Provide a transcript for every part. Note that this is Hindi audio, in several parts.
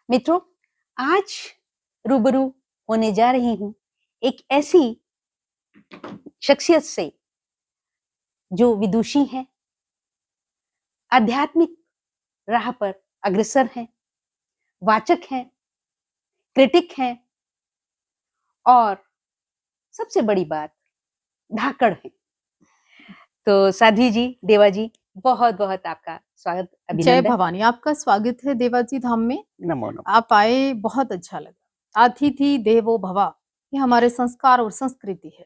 मित्रों, आज रूबरू होने जा रही हूँ एक ऐसी शख्सियत से जो विदुषी हैं, आध्यात्मिक राह पर अग्रसर हैं, वाचक हैं, क्रिटिक हैं और सबसे बड़ी बात धाकड़ हैं। तो साध्वी जी, देवा जी, बहुत-बहुत आपका स्वागत, जय अभिनंदन। भवानी, आपका स्वागत है देवाजी धाम में। नमो नमो। आप आए, बहुत अच्छा लगा। अतिथि देवो भव, ये हमारे संस्कार और संस्कृति है।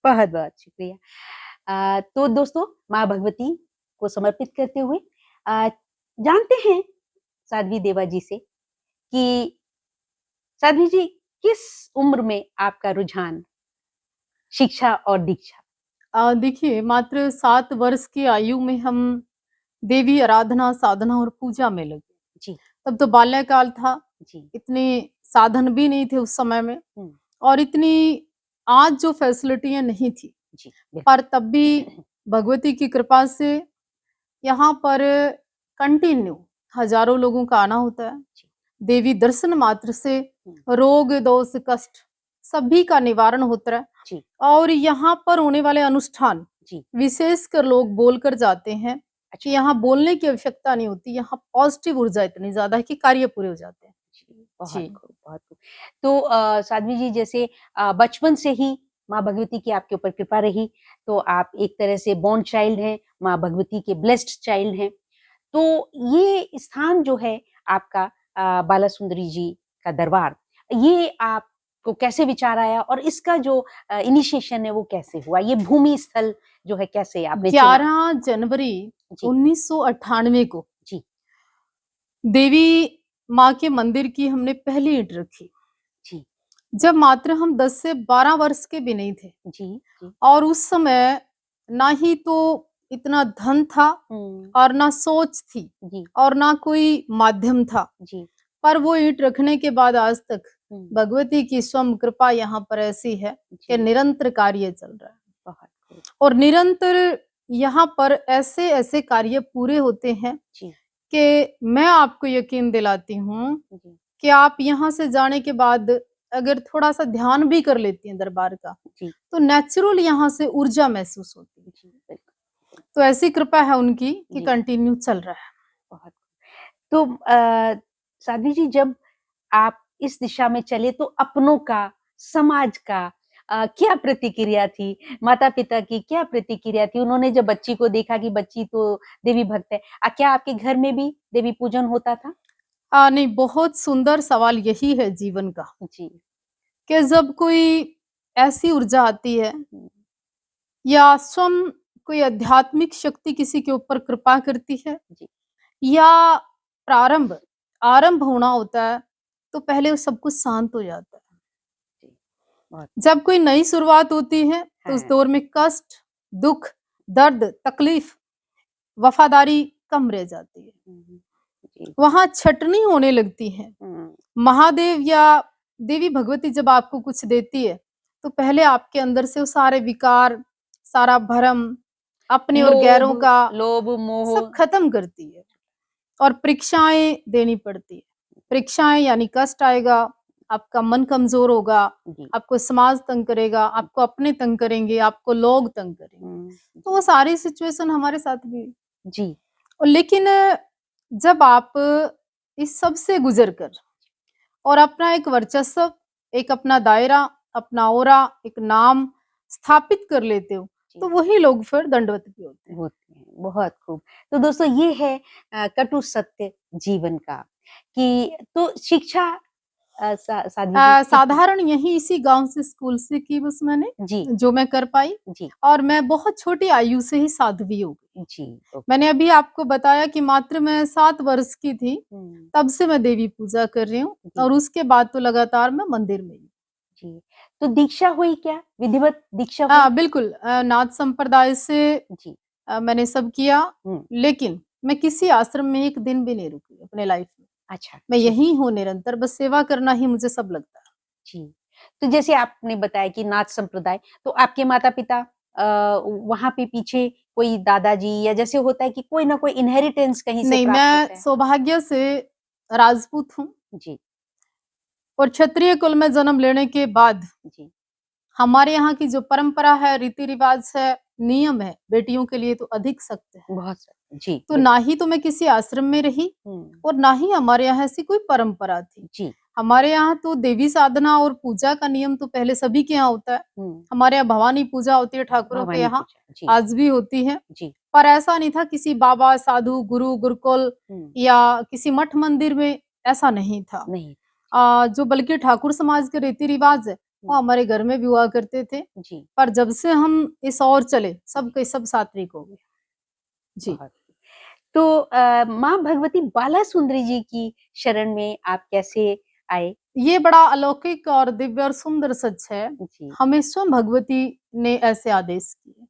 बहुत-बहुत शुक्रिया। तो दोस्तों, माँ भगवती को समर्पित करते हुए जानते हैं साध्वी देवा जी से कि साध्वी जी किस उम्र में आपका रुझान शिक्षा और दीक्षा? देखिए, मात्र 7 वर्ष की आयु में हम देवी आराधना, साधना और पूजा में लगे। जी, तब तो बाल्यकाल था, जी। इतने साधन भी नहीं थे उस समय में हुँ, और इतनी आज जो फैसिलिटियाँ नहीं थी। जी, बिल्कुल। पर तब भी भगवती की कृपा से यहाँ पर कंटिन्यू हजारों लोगों का आना होता है। जी। देवी दर्शन मात्र से हुँ, रोग, दोष, कष्ट सभी का निवारण होता है जी, और यहाँ पर होने वाले अनुष्ठान जी। विशेषकर लोग बोलकर जाते हैं कि अच्छा। यहाँ बोलने की आवश्यकता नहीं होती, यहाँ पॉजिटिव ऊर्जा इतनी ज्यादा है कि कार्य पूरे हो जाते हैं। जी, बहुत जी। खूब, बहुत खूब। तो साध्वी जी जैसे बचपन से ही माँ भगवती की आपके ऊपर कृपा रही, तो आप एक तरह से बॉर्न चाइल्ड हैं, माँ भगवती के ब्लेस्ड चाइल्ड हैं। तो ये स्थान जो है आपका बाला सुंदरी जी का दरबार, ये आपको कैसे विचार आया और इसका जो इनिशिएशन है वो कैसे हुआ? ये भूमि स्थल जो है कैसे आपने चुना? 11 जनवरी जी, 1998 को जी, देवी माँ के मंदिर की हमने पहली ईंट रखी, जी, जब मात्र हम 10 से 12 वर्ष के भी नहीं थे जी, जी। और उस समय ना ही तो इतना धन था हुँ, और ना सोच थी जी, और ना कोई माध्यम था। जी, पर वो ईंट रखने के बाद आज तक हुँ, भगवती की स्वयं कृपा यहाँ पर ऐसी है कि जी, निरंतर कार्य चल रहा है बहुत खूब। और निरंतर यहाँ पर ऐसे ऐसे कार्य पूरे होते हैं जी, कि मैं आपको यकीन दिलाती हूँ जी, कि आप यहाँ से जाने के बाद अगर थोड़ा सा ध्यान भी कर लेती हैं दरबार का, जी, तो नेचुरल यहाँ से ऊर्जा महसूस होती है। जी, बिल्कुल। तो ऐसी कृपा है उनकी कि जी, कंटिन्यू चल रहा है। बहुत। तो साध्वी जी जब आप इस दिशा में चले तो अपनों का, समाज का क्या प्रतिक्रिया थी? माता-पिता की क्या प्रतिक्रिया थी? उन्होंने जब बच्ची को देखा कि बच्ची तो देवी भक्त है, क्या आपके घर में भी देवी पूजन होता था? नहीं, बहुत सुंदर सवाल यही है जीवन का जी। कि जब कोई ऐसी ऊर्जा आती है हुँ, या स्वयं कोई आध्यात्मिक शक्ति किसी के ऊपर कृपा करती है जी, या प्रारंभ आरंभ होना होता है, तो पहले वो सब कुछ शांत हो जाता है। जी, बहुत जब कोई नई शुरुआत होती है तो उस हाँ, दौर में कष्ट, दुख, दर्द, तकलीफ, वफादारी कम रह जाती है। हुँ, हुँ, जी, वहां छटनी होने लगती है। हुँ, महादेव या देवी भगवती जब आपको कुछ देती है तो पहले आपके अंदर से वो सारे विकार, सारा भरम, अपने और लोभ गैरों का लोभ, मोह सब खत्म करती है और परीक्षाएं देनी पड़ती है। परीक्षाएं यानी कष्ट आएगा, आपका मन कमजोर होगा, जी, आपको समाज तंग करेगा, आपको अपने तंग करेंगे, आपको लोग तंग करेंगे। हुँ, तो वो सारी सिचुएशन हमारे साथ भी हुई। जी, और लेकिन जब आप इस सब से गुजर कर और अपना एक वर्चस्व, एक अपना दायरा, अपना ओरा, एक नाम स्थापित कर लेते हो, तो जी। वही लोग फिर दंडवत भी होते हैं। होते हैं, बहुत खूब। तो दोस्तों ये है कटु सत्य जीवन का कि तो शिक्षा साध्वी जी कितनी साधारण यही इसी गाँव से स्कूल से की बस मैंने, जी, जो मैं कर पाई जी, और मैं बहुत छोटी आयु से ही साध्वी हो गई। जी, ओके। मैंने अभी आपको बताया कि मात्र मैं 7 वर्ष की थी, हुँ, तब से मैं देवी पूजा कर रही हूँ जी, और उसके बाद तो लगातार मैं मंदिर में ही। जी। तो दीक्षा हुई क्या? विधिवत दीक्षा हुई? बिल्कुल, नाथ संप्रदाय से जी, मैंने सब किया, हुँ, लेकिन मैं किसी आश्रम में एक दिन भी नहीं रुकी अपने लाइफ में। अच्छा, मैं जी, यहीं हूँ निरंतर, बस सेवा करना ही मुझे सब लगता है। जी। तो जैसे आपने बताया कि नाथ संप्रदाय, तो आपके माता-पिता वहाँ पे पीछे कोई दादाजी या जैसे होता है कि कोई ना कोई इनहेरिटेंस कहीं से नहीं, प्राप्त मैं होता है? सौभाग्य से राजपूत हूँ जी, और क्षत्रिय कुल में जन्म लेने के बाद जी, हमारे यहाँ की जो परंपरा है, रीति-रिवाज है, नियम है, बेटियों के लिए तो अधिक सख्त है। बहुत सा जी, तो बिल्कुल। ना ही तो मैं किसी आश्रम में रही हुँ, और ना ही हमारे यहाँ ऐसी कोई परंपरा थी। जी, हमारे यहाँ तो देवी साधना और पूजा का नियम तो पहले सभी के यहाँ होता है। हुँ, हमारे यहाँ भवानी पूजा होती है ठाकुरों के भवानी यहाँ, पूजा, जी, आज भी होती है। जी, पर ऐसा नहीं था किसी बाबा, साधु, गुरु, गुरुकुल हुँ, या किसी मठ मंदिर में ऐसा नहीं था। नहीं, जो बल्कि ठाकुर समाज के रीति-रिवाज है, वो हुँ, हमारे घर में भी हुआ करते थे। जी, पर जब से हम इस ओर चले, सब जी, के सब सात्विक हो गए। जी। बहुत। तो माँ भगवती बाला सुंदरी जी की शरण में आप कैसे आए? ये बड़ा अलौकिक और दिव्य और सुंदर सच है। जी, हमें स्वयं भगवती ने ऐसे आदेश किए।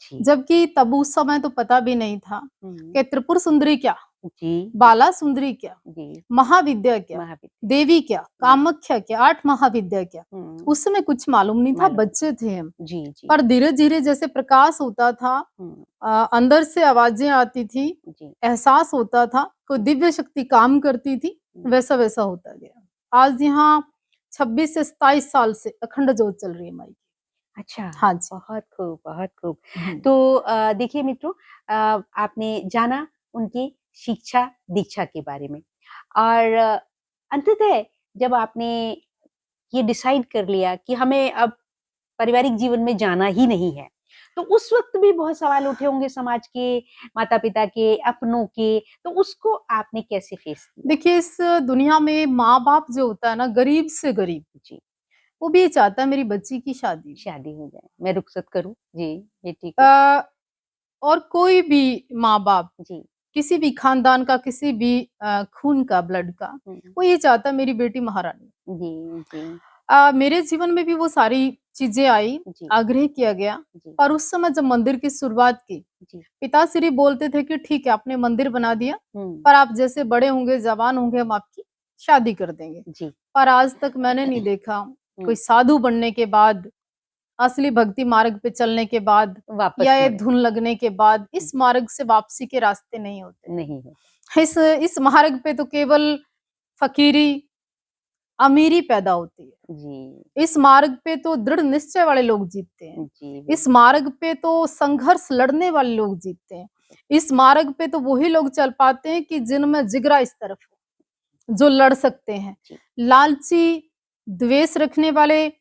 जी, जबकि तब उस समय तो पता भी नहीं था हुँ, कि त्रिपुर सुंदरी क्या, जी, जी, बाला सुंदरी क्या, जी, महाविद्या क्या, महाविद्या, देवी क्या, जी, कामाख्या क्या, 8 महाविद्या क्या। हुँ, उस समय कुछ मालूम नहीं था, मालूम बच्चे थे हम। जी, जी, पर धीरे-धीरे जैसे प्रकाश होता था, हुँ, अंदर से आवाज़ें आती थी, जी, एहसास होता था, कोई हुँ, दिव्य शक्ति काम करती थी, हुँ, वैसा-वैसा होता गया। आज यहाँ 26 से 27 साल से अखंड ज्योत चल रही है माई की। अच्छा, हाँ जी। बहुत खूब, बहुत खूब। हुँ। तो देखिए मित्रों आपने जाना उनकी शिक्षा, दीक्षा के बारे में और अंततः जब आपने ये डिसाइड कर लिया कि हमें अब पारिवारिक जीवन में जाना ही नहीं है, तो उस वक़्त भी बहुत सवाल उठे होंगे समाज के, माता-पिता के, अपनों के, तो उसको आपने कैसे फेस किया? देखिए इस दुनिया में माँ-बाप जो होता है ना गरीब से गरीब, जी, वो भी ये चाहता है मेरी बच्ची की शादी हो। शादी हो जाए, मैं रुखसत करूँ? जी, बेटी को। अ, और कोई भी माँ-बाप जी, किसी भी खानदान का, किसी भी खून का, ब्लड का, हुँ, वो ये चाहता है मेरी बेटी महारानी। जी, जी, मेरे जीवन में भी वो सारी चीज़ें आई, जी, आग्रह किया गया, जी, पर उस समय जब मंदिर की शुरुआत की, जी, पिताश्री बोलते थे कि ठीक है आपने मंदिर बना दिया, हुँ, पर आप जैसे बड़े होंगे, जवान होंगे हम आपकी शादी कर देंगे। जी, पर आज तक मैंने नहीं देखा कोई हुँ, साधु बनने के बाद, असली भक्ति मार्ग पे चलने के बाद वापस या ये मुड़े, धुन लगने के बाद हुँ, इस मार्ग से वापसी के रास्ते नहीं होते नहीं होता। हैं। इस मार्ग पे तो केवल फ़कीरी, अमीरी पैदा होती जी, है। इस मार्ग पे तो दृढ़ निश्चय वाले लोग जीतते हैं। जी, इस बिल्कुल, मार्ग पे तो संघर्ष लड़ने वाले लोग जीतते हैं। इस मार्ग पे तो वही लोग चल पाते हैं कि जिनमें जिगरा इस तरफ हो, जो लड़ सकते हैं। जी, लालची, द्वेष रखने वाले,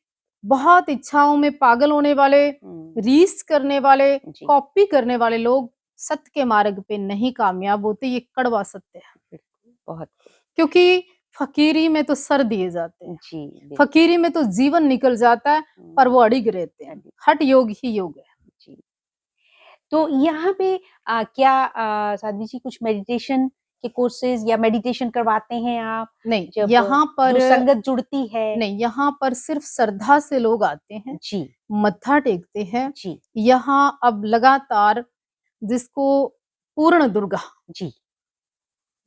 बहुत इच्छाओं में पागल होने वाले, हुँ, रीस करने वाले, जी, कॉपी करने वाले लोग सत्य के मार्ग पे नहीं कामयाब होते, ये कड़वा सत्य है। बिल्कुल, बहुत खूब। क्योंकि फ़कीरी में तो सर दिए जाते हैं। जी, बिल्कुल, फ़कीरी में तो जीवन निकल जाता है, पर हुँ, वो अडिग रहते हैं। अभी हठ योग ही योग है। जी। तो यहाँ पे क्या साध्वी जी कुछ मेडिटेशन के कोर्सेज़ या मेडिटेशन करवाते हैं आप? नहीं, जब यहाँ पर जो संगत जुड़ती है? नहीं, यहाँ पर सिर्फ़ श्रद्धा से लोग आते हैं, जी, मत्था टेकते हैं। जी, यहाँ अब लगातार जिसको पूर्ण दुर्गा, जी,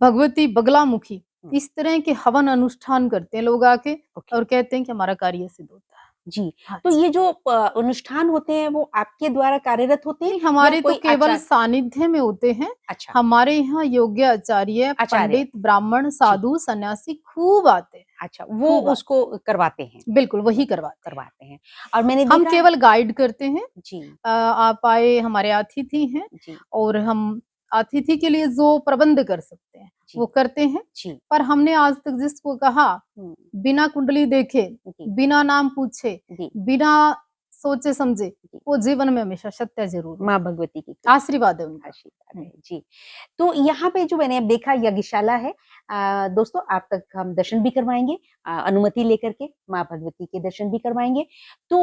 भगवती बगलामुखी, हुँ, इस तरह के हवन अनुष्ठान करते हैं लोग आके ओके, और कहते हैं कि हमारा कार्य सिद्ध होता है। जी। हाँ तो जी। ये जो अनुष्ठान होते हैं वो आपके द्वारा कार्यरत होते हैं नहीं, या हमारे तो कोई केवल आचार्य? सानिध्य में होते हैं। अच्छा, हमारे यहाँ योग्य आचार्य, आचार्य, पंडित, ब्राह्मण, जी, साधु, सन्यासी खूब आते हैं, अच्छा वो खूब आते उसको करवाते हैं, हैं। बिल्कुल, वही मतलब करवाते हैं। करवाते हैं और मैंने हम देखा है केवल गाइड करते हैं। जी, आप आए हमारे अतिथि हैं जी, और हम अतिथि के लिए जो प्रबंध कर सकते हैं, जी, वो करते हैं। जी, पर हमने आज तक जिसको कहा, हुँ, बिना कुंडली देखे, जी, बिना नाम पूछे, जी, बिना सोचे समझे, जी। वो जीवन में हमेशा सत्य ज़रूर माँ होगा। भगवती की कृपा आशीर्वाद है उनका। आशीर्वाद हुँ। है। जी। तो यहाँ पे जो मैंने अब देखा यज्ञशाला है दोस्तों आप तक हम दर्शन भी करवाएँगे अनुमति लेकर के माँ भगवती के दर्शन भी करवाएँगे। तो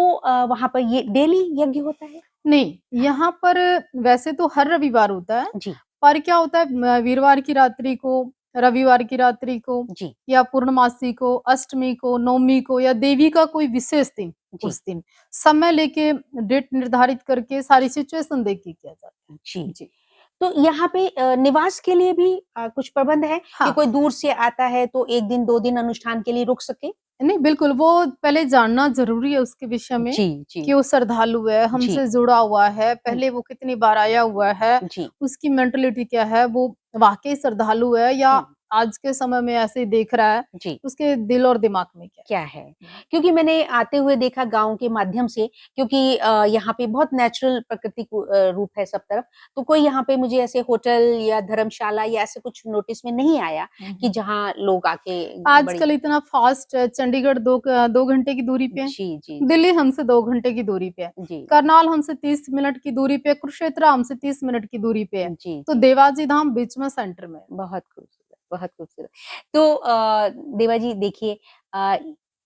वहाँ पर ये डेली यज्ञ होता है? नहीं, यहाँ पर वैसे तो हर रविवार होता है, जी, पर क्या होता है वीरवार की रात्रि को, रविवार की रात्रि को जी, या पूर्णमासी को, अष्टमी को, नवमी को या देवी का कोई विशेष दिन, जी, उस दिन समय लेके डेट निर्धारित करके सारी सिचुएशन देख के किया जाता जी। है। जी। तो यहाँ पे निवास के लिए भी कुछ प्रबंध है कि हाँ, कोई दूर से आता है तो 1 दिन 2 दिन अनुष्ठान के लिए रुक सके? नहीं बिल्कुल, वो पहले जानना ज़रूरी है उसके विषय में जी, जी, कि वो श्रद्धालु है, जी। हमसे जुड़ा हुआ है, हुँ, पहले वो कितनी बार आया हुआ है, जी, उसकी मेंटालिटी क्या है, वो वाक़ई श्रद्धालु है या हुँ। आज के समय में ऐसे ही देख रहा है, जी। उसके दिल और दिमाग में क्या क्या है? है? क्योंकि मैंने आते हुए देखा गाँव के माध्यम से क्योंकि यहाँ पे बहुत नेचुरल प्राकृतिक रूप है सब तरफ, तो कोई यहाँ पे मुझे ऐसे होटल या धर्मशाला या ऐसे कुछ नोटिस में नहीं आया कि जहाँ लोग आके बड़ी आजकल इतना फास्ट है, चंडीगढ़ 2 घंटे की दूरी पे है, जी, जी, दिल्ली हमसे 2 घंटे की दूरी पे है, जी, करनाल हमसे 30 मिनट की दूरी पे है, कुरुक्षेत्र हमसे 30 मिनट की दूरी पे है, जी, तो जी। देवाजी धाम बीच में सेंटर में है। बहुत खूबसूरत, बहुत खूबसूरत। तो देवा जी देखिए अ,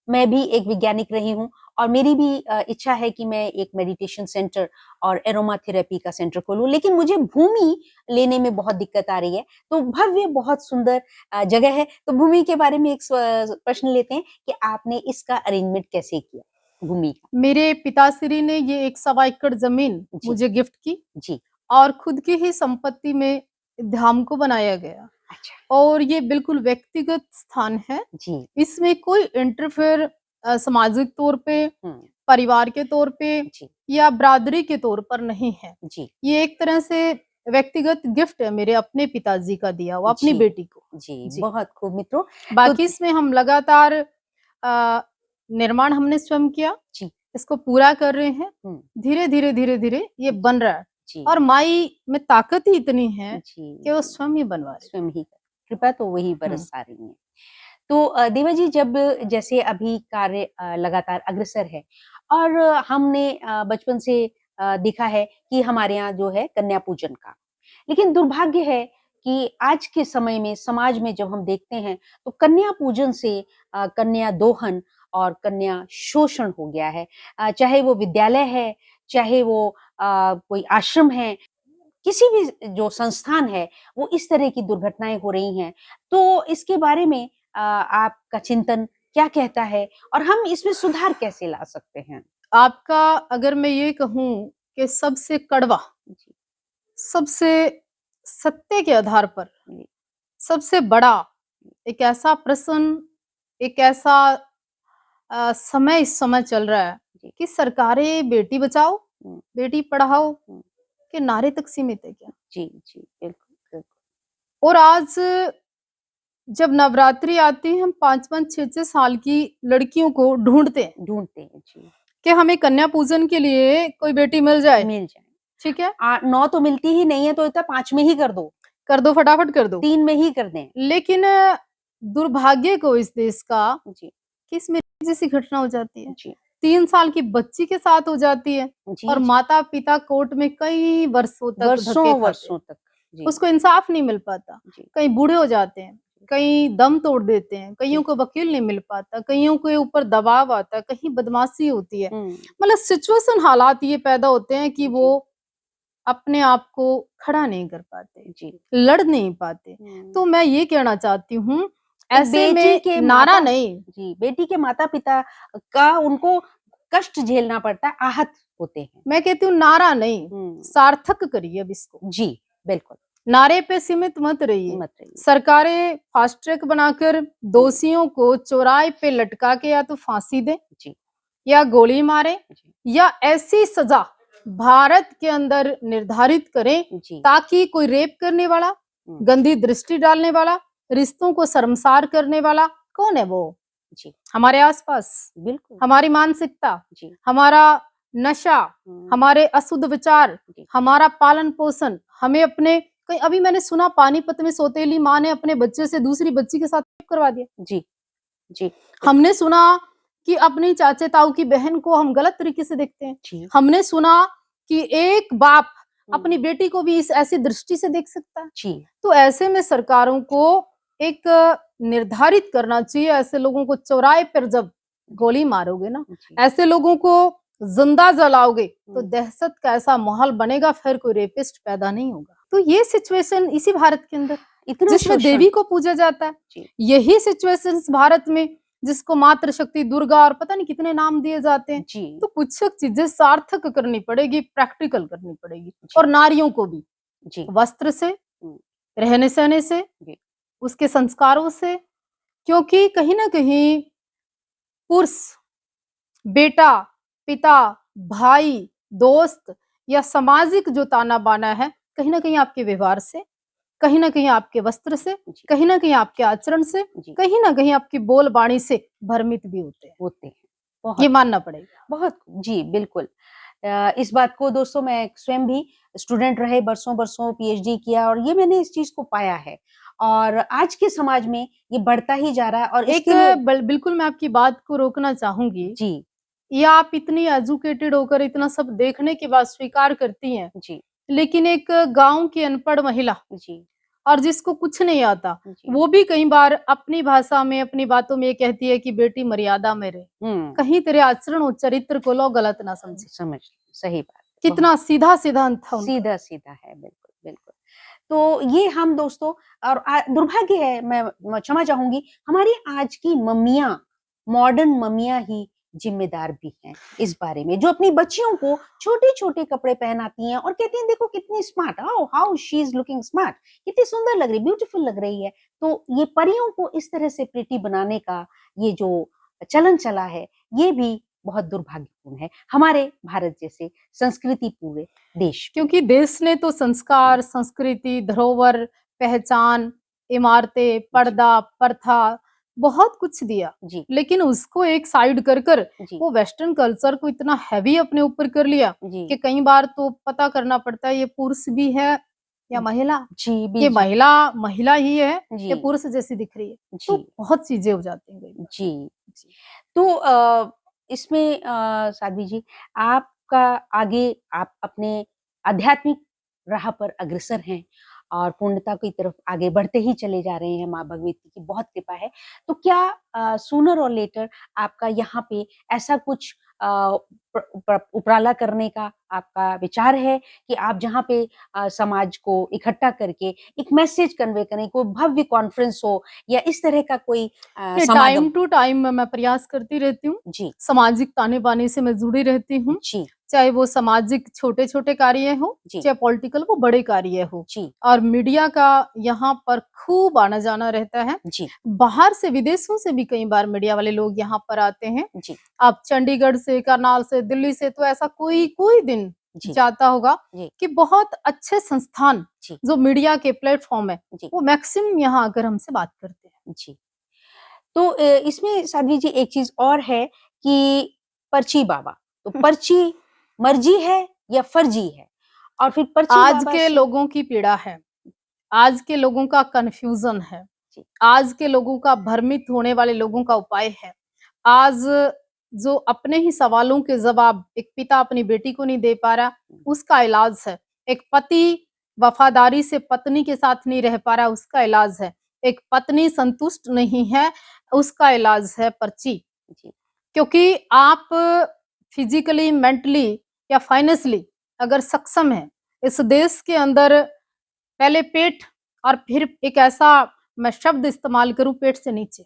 मैं भी एक वैज्ञानिक रही हूँ और मेरी भी इच्छा है कि मैं एक मेडिटेशन सेंटर और एरोमा थेरेपी का सेंटर खोलूँ, लेकिन मुझे भूमि लेने में बहुत दिक्कत आ रही है। तो भव्य बहुत सुंदर जगह है, तो भूमि के बारे में एक प्रश्न लेते हैं कि आपने इसका अरेंजमेंट कैसे किया? भूमि का? मेरे पिताश्री ने ये 1 सवा एकड़ ज़मीन जी, मुझे गिफ्ट की जी। और खुद की ही संपत्ति में धाम को बनाया गया अच्छा, और ये बिल्कुल व्यक्तिगत स्थान है। जी। इसमें कोई इंटरफेयर सामाजिक तौर पे, हुँ, परिवार के तौर पे जी, या बिरादरी के तौर पर नहीं है। जी, ये एक तरह से व्यक्तिगत गिफ्ट है मेरे अपने पिताजी का दिया हुआ अपनी जी, बेटी को। जी। जी। बहुत खूब मित्रों। तो बाकी इसमें हम लगातार निर्माण हमने स्वयं किया, जी, इसको पूरा कर रहे हैं। हुँ, धीरे-धीरे, धीरे-धीरे ये बन रहा है जी, और माई में ताकत ही इतनी है जी, कि वो जी। स्वयं ही बनवा रही स्वयं ही कृपा तो वही है। बरसा रही हैं। तो देवा जी जब जैसे अभी कार्य लगातार अग्रसर है और हमने बचपन से देखा है कि हमारे यहाँ जो है कन्या पूजन का। लेकिन दुर्भाग्य है कि आज के समय में समाज में जब हम देखते हैं तो कन्या पूजन से कन्या दोहन और कन्या शोषण हो गया है। चाहे वो विद्यालय है, चाहे वो कोई आश्रम है, किसी भी जो संस्थान है, वो इस तरह की दुर्घटनाएँ हो रही हैं। तो इसके बारे में आपका चिंतन क्या कहता है और हम इसमें सुधार कैसे ला सकते हैं? आपका अगर मैं ये कहूँ कि सबसे कड़वा, जी, सबसे सत्य के आधार पर, जी, सबसे बड़ा एक ऐसा प्रश्न, एक ऐसा समय इस समय चल रहा है जी, कि सरकारें बेटी बचाओ, हुँ, बेटी पढ़ाओ हुँ। के नारे तक सीमित है क्या? जी, जी, बिल्कुल, बिल्कुल। और आज जब नवरात्रि आती है, हम 5-5, 6-6 साल की लड़कियों को ढूँढते हैं ढूँढते हैं, जी, कि हमें कन्या पूजन के लिए कोई बेटी मिल जाए, मिल जाए। ठीक है? 9 तो मिलती ही नहीं है तो इतना 5 में ही कर दो, कर दो, फटाफट कर दो। 3 में ही कर दें। लेकिन दुर्भाग्य को इस देश का जी, कि इसमें जैसी घटना हो जाती है। जी, 3 साल की बच्ची के साथ हो जाती है और जी, जी। माता-पिता कोर्ट में कई वर्षों तक धक्के खाते हैं। वर्षों तक। जी, उसको इंसाफ नहीं मिल पाता। जी, कई बूढ़े हो जाते हैं, कई दम तोड़ देते हैं, कइयों जी। को वकील नहीं मिल पाता, कइयों के ऊपर दबाव आता है, कहीं बदमाशी होती है। हुँ, मतलब सिचुएशन हालात ये पैदा होते हैं कि वो जी, अपने आप को खड़ा नहीं कर पाते, जी। लड़ नहीं पाते। हुँ। तो मैं ये कहना चाहती हूँ, एक ऐसे बेटी में के नारा माता नहीं, जी, बेटी के माता-पिता का उनको कष्ट झेलना पड़ता है, आहत होते हैं। मैं कहती हूँ नारा नहीं, हुँ, सार्थक करिए अब इसको। जी, बिल्कुल, नारे पे सीमित मत रहिए। मत रहिए। सरकारें फास्ट ट्रैक बनाकर हुँ, दोषियों को चौराहे पे लटका के या तो फांसी दें जी, या गोली मारें जी, या ऐसी सजा भारत के अंदर निर्धारित करें जी, ताकि कोई रेप करने वाला, हुँ, गंदी दृष्टि डालने वाला, रिश्तों को शर्मसार करने वाला कौन है वो? जी, हमारे आसपास, बिल्कुल, हमारी मानसिकता, जी, हमारा नशा, हुँ, हमारे अशुद्ध विचार, जी, हमारा पालन-पोषण, हमें अपने कहीं अभी मैंने सुना पानीपत में सौतेली माँ ने अपने बच्चे से दूसरी बच्ची के साथ रेप करवा दिया। जी, जी, हमने सुना कि अपनी चाचे-ताऊ की बहन को हम गलत तरीके से देखते हैं। जी, हमने सुना कि एक बाप हुँ, अपनी बेटी को भी इस ऐसी दृष्टि से देख सकता है। जी, तो ऐसे में सरकारों को एक निर्धारित करना चाहिए, ऐसे लोगों को चौराहे पर जब जी, गोली मारोगे ना, जी, ऐसे लोगों को जिंदा जलाओगे, तो हुँ, दहशत का ऐसा माहौल बनेगा, फिर कोई रेपिस्ट पैदा नहीं होगा। तो ये सिचुएशन इसी भारत के अंदर, इतना जिसमें शोषण, देवी को पूजा जाता है, जी, यही सिचुएशंस भारत में जिसको मातृ शक्ति, दुर्गा और पता नहीं कितने नाम दिए जाते हैं। जी, तो कुछ चीजें सार्थक करनी पड़ेगी, प्रैक्टिकल करनी पड़ेगी जी, और नारियों को भी जी, वस्त्र से, हुँ, रहने-सहने से, जी, उसके संस्कारों से, क्योंकि कहीं न कहीं पुरुष, बेटा, पिता, भाई, दोस्त या सामाजिक जो ताना-बाना है, कहीं न कहीं आपके व्यवहार से, कहीं न कहीं आपके वस्त्र से, जी, कहीं न कहीं आपके आचरण से, जी, कहीं न कहीं आपकी बोल-बाणी से भ्रमित भी होते हैं। होते हैं। ये बहुत मानना पड़ेगा। बहुत जी, बिल्कुल। इस बात को दोस्तों मैं स्वयं भी स्टूडेंट रहे, बरसों-बरसों पीएचडी किया और ये मैंने इस चीज़ को पाया है और आज के समाज में ये बढ़ता ही जा रहा है और एक इसके लिए बिल्कुल मैं आपकी बात को रोकना चाहूँगी। जी, ये आप इतनी एजुकेटेड होकर इतना सब देखने के बाद स्वीकार करती हैं, जी, लेकिन एक गाँव की अनपढ़ महिला जी, और जिसको कुछ नहीं आता, जी। वो भी कई बार अपनी भाषा में, अपनी बातों में ये कहती है कि बेटी मर्यादा में रहे। हुँ, कहीं तेरे आचरण और चरित्र को लोग गलत ना समझें। समझ सही बात है, बहुत कितना सीधा-सीधा अंत था उनका। सीधा-सीधा है, बिल्कुल, बिल्कुल। तो ये हम दोस्तों और दुर्भाग्य है मैं क्षमा चाहूँगी, हमारी आज की मम्मियाँ, मॉडर्न मम्मियाँ ही ज़िम्मेदार भी हैं इस बारे में, जो अपनी बच्चियों को छोटे-छोटे कपड़े पहनाती हैं और कहती हैं देखो कितनी smart how how she is looking smart कितनी सुंदर लग रही, ब्यूटीफुल लग रही है। तो ये परियों को इस तरह से प्रिटी बनाने का ये जो चलन चला है, ये भी बहुत दुर्भाग्यपूर्ण है, हमारे भारत जैसे संस्कृति पूरे देश में। क्योंकि देश ने तो संस्कार, संस्कृति, धरोहर, पहचान, इमारतें, जी, पर्दा, प्रथा बहुत कुछ दिया। जी, लेकिन उसको एक साइड कर जी, वो वेस्टर्न कल्चर को इतना हैवी अपने ऊपर कर लिया जी, कि कई बार तो पता करना पड़ता है ये पुरुष भी है या जी, महिला? जी, ये जी, महिला महिला ही है जी, या पुरुष जैसी दिख रही है? तो जी, बहुत चीज़ें हो जाती हैं कई बार। जी। जी। तो इसमें साध्वी जी आपका आगे आप अपने आध्यात्मिक राह पर अग्रसर हैं और पूर्णता की तरफ आगे बढ़ते ही चले जा रहे हैं, माँ भगवती की बहुत कृपा है। तो क्या सूनर और लेटर आपका यहाँ पे ऐसा कुछ उपराला करने का आपका विचार है कि आप जहाँ पे समाज को इकट्ठा करके एक मैसेज कन्वे करें, कोई भव्य कॉन्फ्रेंस हो या इस तरह का कोई ये टाइम समागम? टू टाइम मैं प्रयास करती रहती हूँ। जी, सामाजिक ताने-बाने से मैं जुड़ी रहती हूँ। जी, चाहे वो सामाजिक छोटे-छोटे कार्य हों, जी, चाहे पॉलिटिकल वो बड़े कार्य हो। जी, और मीडिया का यहाँ पर खूब आना-जाना रहता है। जी, बाहर से, विदेशों से भी कई बार मीडिया वाले लोग यहाँ पर आते हैं। जी, आप चंडीगढ़ से, करनाल से, दिल्ली से तो ऐसा कोई कोई दिन जी, जाता होगा जी, कि बहुत अच्छे संस्थान जी, जो मीडिया के प्लेटफ़ॉर्म है, जी, वो मैक्सिमम यहाँ आकर हमसे बात करते हैं। जी। तो इसमें साध्वी जी एक चीज़ और है कि पर्ची बाबा, तो पर्ची मर्जी है या फर्जी है? और फिर पर्ची आज बाबा के से लोगों की पीड़ा है, आज के लोगों का कन्फ्यूज़न है, जी, आज के लोगों का भ्रमित होने वाले लोगों का उपाय है। आज जो अपने ही सवालों के जवाब एक पिता अपनी बेटी को नहीं दे पा रहा, उसका इलाज है। एक पति वफ़ादारी से पत्नी के साथ नहीं रह पा रहा, उसका इलाज है। एक पत्नी संतुष्ट नहीं है, उसका इलाज है पर्ची। जी, क्योंकि आप फिज़िकली, मेंटली या फाइनेंशियली अगर सक्षम हैं, इस देश के अंदर पहले पेट और फिर एक ऐसा मैं शब्द इस्तेमाल करूँ पेट से नीचे।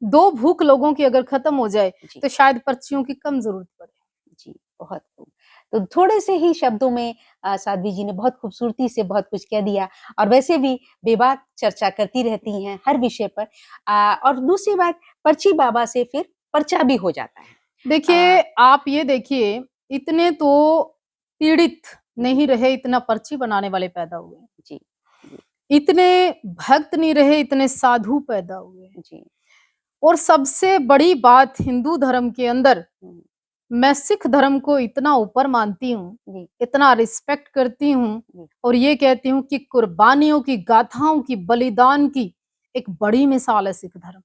2 भूख लोगों की अगर खत्म हो जाए, जी, तो शायद पर्चियों की कम ज़रूरत पड़े। जी, बहुत खूब। तो थोड़े से ही शब्दों में साध्वी जी ने बहुत खूबसूरती से बहुत कुछ कह दिया और वैसे भी बेबाक चर्चा करती रहती हैं हर विषय पर। और दूसरी बात पर्ची बाबा से फिर पर्चा भी हो जाता है। देखिए, आप ये देखिए, इतने तो पीड़ित जी, नहीं रहे, इतना पर्ची बनाने वाले पैदा हुए। जी, जी, इतने भक्त नहीं रहे, इतने साधु पैदा हुए। जी, और सबसे बड़ी बात हिंदू धर्म के अंदर हुँ, मैं सिख धर्म को इतना ऊपर मानती हूँ, जी, इतना रिस्पेक्ट करती हूँ जी, और ये कहती हूँ कि कुर्बानियों की, गाथाओं की, बलिदान की एक बड़ी मिसाल है सिख धर्म।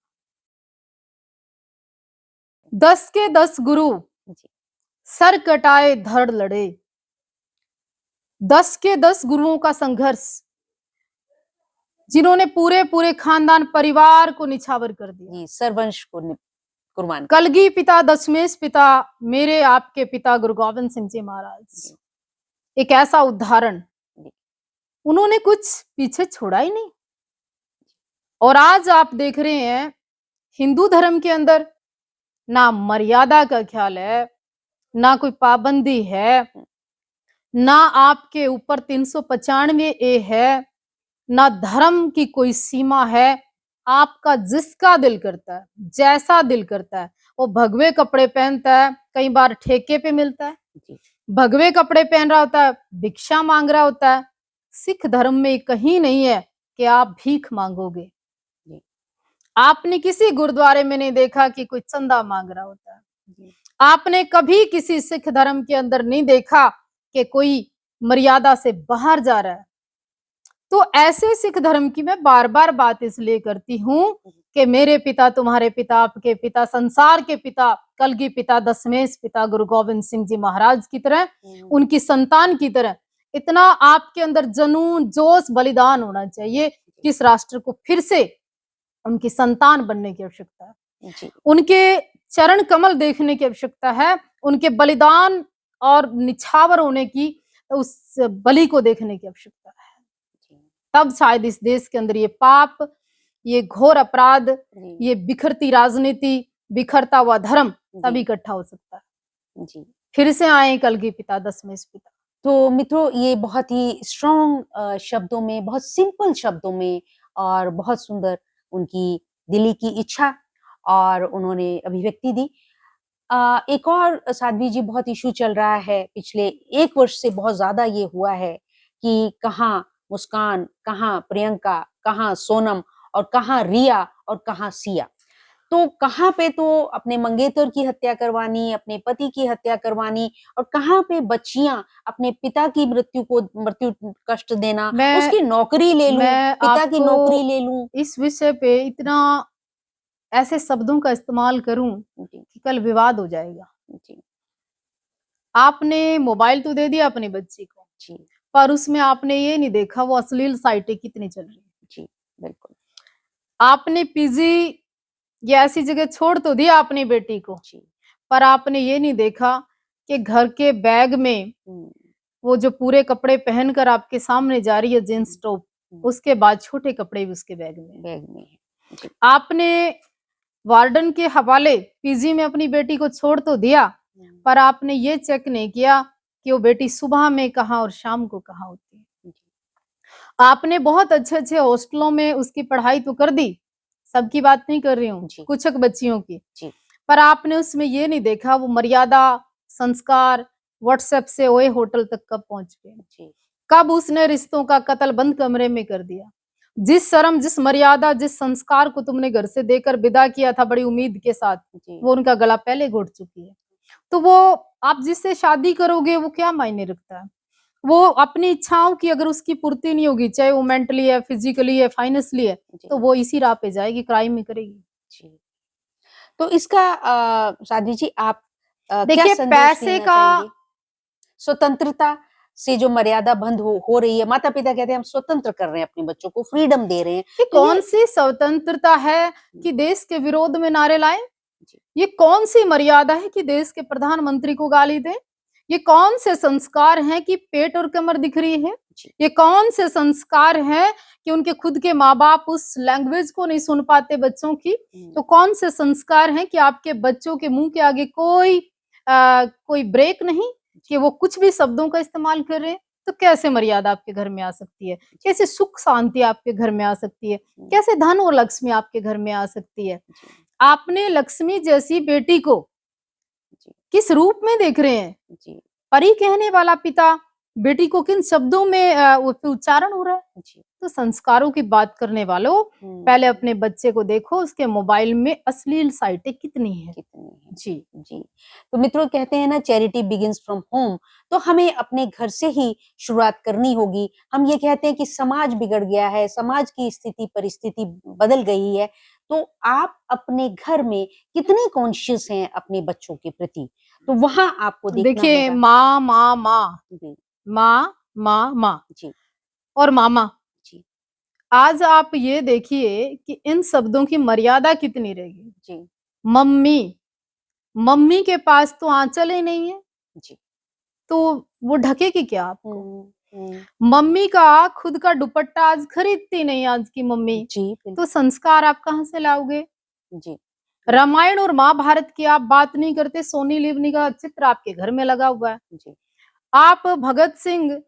10 के 10 गुरु जी, सर कटाए धड़ लड़े। 10 के 10 गुरुओं का संघर्ष, जिन्होंने पूरे-पूरे खानदान परिवार को निछावर कर दिया। जी, सरवंश को कुर्बान कर कलगी पिता, दशमेश पिता, मेरे आपके पिता गुरु गोविंद सिंह जी महाराज। जी, एक ऐसा उदाहरण, जी, उन्होंने कुछ पीछे छोड़ा ही नहीं। और आज आप देख रहे हैं हिंदू धर्म के अंदर ना मर्यादा का ख्याल है, ना कोई पाबंदी है, हुँ, ना आपके ऊपर 395 ए है, ना धर्म की कोई सीमा है। आपका जिसका दिल करता है, जैसा दिल करता है, वो भगवे कपड़े पहनता है, कई बार ठेके पे मिलता है। जी, भगवे कपड़े पहन रहा होता है, भिक्षा माँग रहा होता है। सिख धर्म में कहीं नहीं है कि आप भीख मांगोगे। जी, आपने किसी गुरुद्वारे में नहीं देखा कि कोई चंदा मांग रहा होता है। जी, आपने कभी किसी सिख धर्म के अंदर नहीं देखा कि कोई मर्यादा से बाहर जा रहा है। तो ऐसे सिख धर्म की मैं बार-बार बात इसलिए करती हूँ कि मेरे पिता, तुम्हारे पिता, आपके पिता, संसार के पिता, कलगी पिता, दशमेश पिता गुरु गोविंद सिंह जी महाराज की तरह, उनकी संतान की तरह इतना आपके अंदर जुनून, जोश, बलिदान होना चाहिए कि इस राष्ट्र को फिर से उनकी संतान बनने की आवश्यकता है। जी, उनके चरण कमल देखने की आवश्यकता है, उनके बलिदान और निछावर होने की, उस बलि को देखने की आवश्यकता है। जी, तब शायद इस देश के अंदर ये पाप, ये घोर अपराध, जी, ये बिखरती राजनीति, बिखरता हुआ धर्म तब जी, इकट्ठा हो सकता है। जी। फिर से आए कलगी पिता, दशमेश पिता। तो मित्रों, ये बहुत ही स्ट्रॉन्ग शब्दों में, बहुत सिंपल शब्दों में और बहुत सुंदर उनकी दिली की इच्छा और उन्होंने अभिव्यक्ति दी। एक और साध्वी जी, बहुत इश्यू चल रहा है पिछले 1 वर्ष से बहुत ज़्यादा ये हुआ है कि कहाँ मुस्कान, कहाँ प्रियंका, कहाँ सोनम और कहाँ रिया और कहाँ सिया। तो कहाँ पे तो अपने मंगेतर की हत्या करवानी, अपने पति की हत्या करवानी और कहाँ पे बच्चियाँ अपने पिता की मृत्यु कष्ट देना, मैं उसकी नौकरी ले लूँ, मैं पिता की आपको नौकरी ले लूँ। इस विषय पे इतना ऐसे शब्दों का इस्तेमाल करूं जी, कि कल विवाद हो जाएगा। जी, आपने मोबाइल तो दे दिया अपनी बच्ची को, जी, पर उसमें आपने ये नहीं देखा वो अश्लील साइटें कितनी चल रही है। जी, बिल्कुल। आपने पीजी या ऐसी जगह छोड़ तो दिया अपनी बेटी को, जी, पर आपने ये नहीं देखा कि घर के बैग में हुँ, वो जो पूरे कपड़े पहनकर आपके सामने जा रही है हुँ, जीन्स टॉप, हुँ, उसके बाद छोटे कपड़े भी उसके बैग में हैं। बैग में है। जी, आपने वार्डन के हवाले पीजी में अपनी बेटी को छोड़ तो दिया, हुँ, पर आपने ये चेक नहीं किया कि वो बेटी सुबह में कहाँ और शाम को कहाँ होती है। जी, आपने बहुत अच्छे-अच्छे हॉस्टलों में उसकी पढ़ाई तो कर दी, सबकी बात नहीं कर रही हूँ, जी, कुछ एक बच्चियों की। जी, पर आपने उसमें ये नहीं देखा वो मर्यादा, संस्कार व्हाट्सएप से ओए होटल तक कब पहुँच गए। जी, कब उसने रिश्तों का कत्ल बंद कमरे में कर दिया। जिस शर्म, जिस मर्यादा, जिस संस्कार को तुमने घर से देकर विदा किया था बड़ी उम्मीद के साथ, जी, वो उनका गला पहले घोट चुकी है। तो वो आप जिससे शादी करोगे वो क्या मायने रखता है? वो अपनी इच्छाओं की अगर उसकी पूर्ति नहीं होगी, चाहे वो मेंटली है, फिजिकली है, फाइनेंशियली है, जी, तो वो इसी राह पे जाएगी, क्राइम ही करेगी। जी। तो इसका साध्वी जी, आप क्या देखिए संदेश पैसे देना का चाहेंगे? स्वतंत्रता से जो मर्यादा भंग हो रही है, माता-पिता कहते हैं हम स्वतंत्र कर रहे हैं अपने बच्चों को, फ्रीडम दे रहे हैं। ये तो ये कौन-सी स्वतंत्रता है हुँ, कि देश के विरोध में नारे लाएँ? जी, ये कौन-सी मर्यादा है कि देश के प्रधानमंत्री को गाली दें? ये कौन से संस्कार हैं कि पेट और कमर दिख रही है? जी, ये कौन से संस्कार हैं कि उनके खुद के माँ-बाप उस लैंग्वेज को नहीं सुन पाते बच्चों की? हुँ, तो कौन से संस्कार हैं कि आपके बच्चों के मुँह के आगे कोई ब्रेक नहीं कि जी, वो कुछ भी शब्दों का इस्तेमाल कर रहे हैं? तो कैसे मर्यादा आपके घर में आ सकती है? जी, कैसे सुख शांति आपके घर में आ सकती है? हुँ, कैसे धन और लक्ष्मी आपके घर में आ सकती है? जी, आपने लक्ष्मी जैसी बेटी को जी, किस रूप में देख रहे हैं? जी, परी कहने वाला पिता बेटी को किन शब्दों में उच्चारण हो रहा है? जी, तो संस्कारों की बात करने वालों, हुँ, पहले अपने बच्चे को देखो उसके मोबाइल में अश्लील साइटें कितनी हैं। कितनी है। जी। जी, तो मित्रों, कहते हैं ना, चैरिटी बिगिन्स फ्रॉम होम। तो हमें अपने घर से ही शुरुआत करनी होगी। हम ये कहते हैं कि समाज बिगड़ गया है, समाज की स्थिति परिस्थिति बदल गई है। तो आप अपने घर में कितने कॉन्शियस हैं अपने बच्चों के प्रति? तो वहाँ आपको देखना देखिए होगा। माँ, माँ, माँ, जी, माँ, माँ, माँ जी, और मामा। जी, आज आप ये देखिए कि इन शब्दों की मर्यादा कितनी रहेगी। जी, मम्मी, मम्मी के पास तो आँचल ही नहीं है, जी। तो वो ढकेगी क्या आपको? हुँ, हुँ। मम्मी का खुद का दुपट्टा आज खरीदती नहीं आज की मम्मी, जी, तो बिल्कुल। संस्कार आप कहाँ से लाओगे? जी, रामायण और महाभारत की आप बात नहीं करते, सोनी लिवनी का चित्र आपके घर में लगा हुआ है। जी। आप भगत सिंह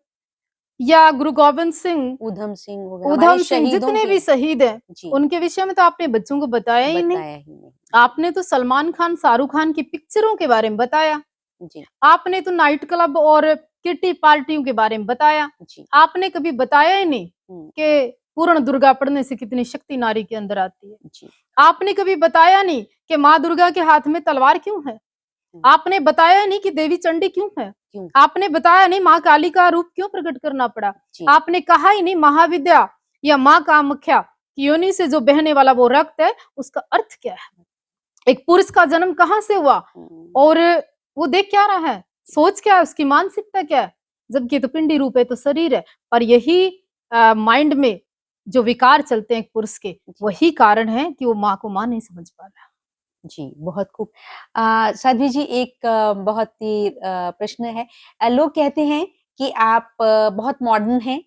या गुरु गोविंद सिंह, ऊधम सिंह हो गए, हमारे ऊधम सिंह शहीदों जितने के। भी शहीद हैं, जी, उनके विषय में तो आपने बच्चों को बताया ही नहीं। बताया ही नहीं। जी, आपने तो सलमान खान, शाहरुख खान की पिक्चरों के बारे में बताया। जी, आपने तो नाइट क्लब और किटी पार्टियों के बारे में बताया। जी। आपने कभी बताया ही नहीं हुँ, कि पूर्ण दुर्गा पढ़ने से कितनी शक्ति नारी के अंदर आती है। जी। आपने कभी बताया नहीं कि माँ दुर्गा के हाथ में तलवार क्यों है? आपने बताया नहीं कि देवी चंडी क्यों है? क्यों? आपने बताया नहीं माँ काली का रूप क्यों प्रकट करना पड़ा? जी। आपने कहा ही नहीं महाविद्या या माँ कामाख्या की योनि से जो बहने वाला वो रक्त है, उसका अर्थ क्या है? एक पुरुष का जन्म कहाँ से हुआ और वो देख क्या रहा है, सोच क्या है, उसकी मानसिकता क्या है? जबकि ये तो पिंडी रूप है, तो शरीर है, पर यही माइंड में जो विकार चलते हैं एक पुरुष के, वही कारण है कि वो माँ को माँ नहीं समझ पा रहा। जी, बहुत खूब। साध्वी जी, एक बहुत ही प्रश्न है। लोग कहते हैं कि आप बहुत मॉडर्न हैं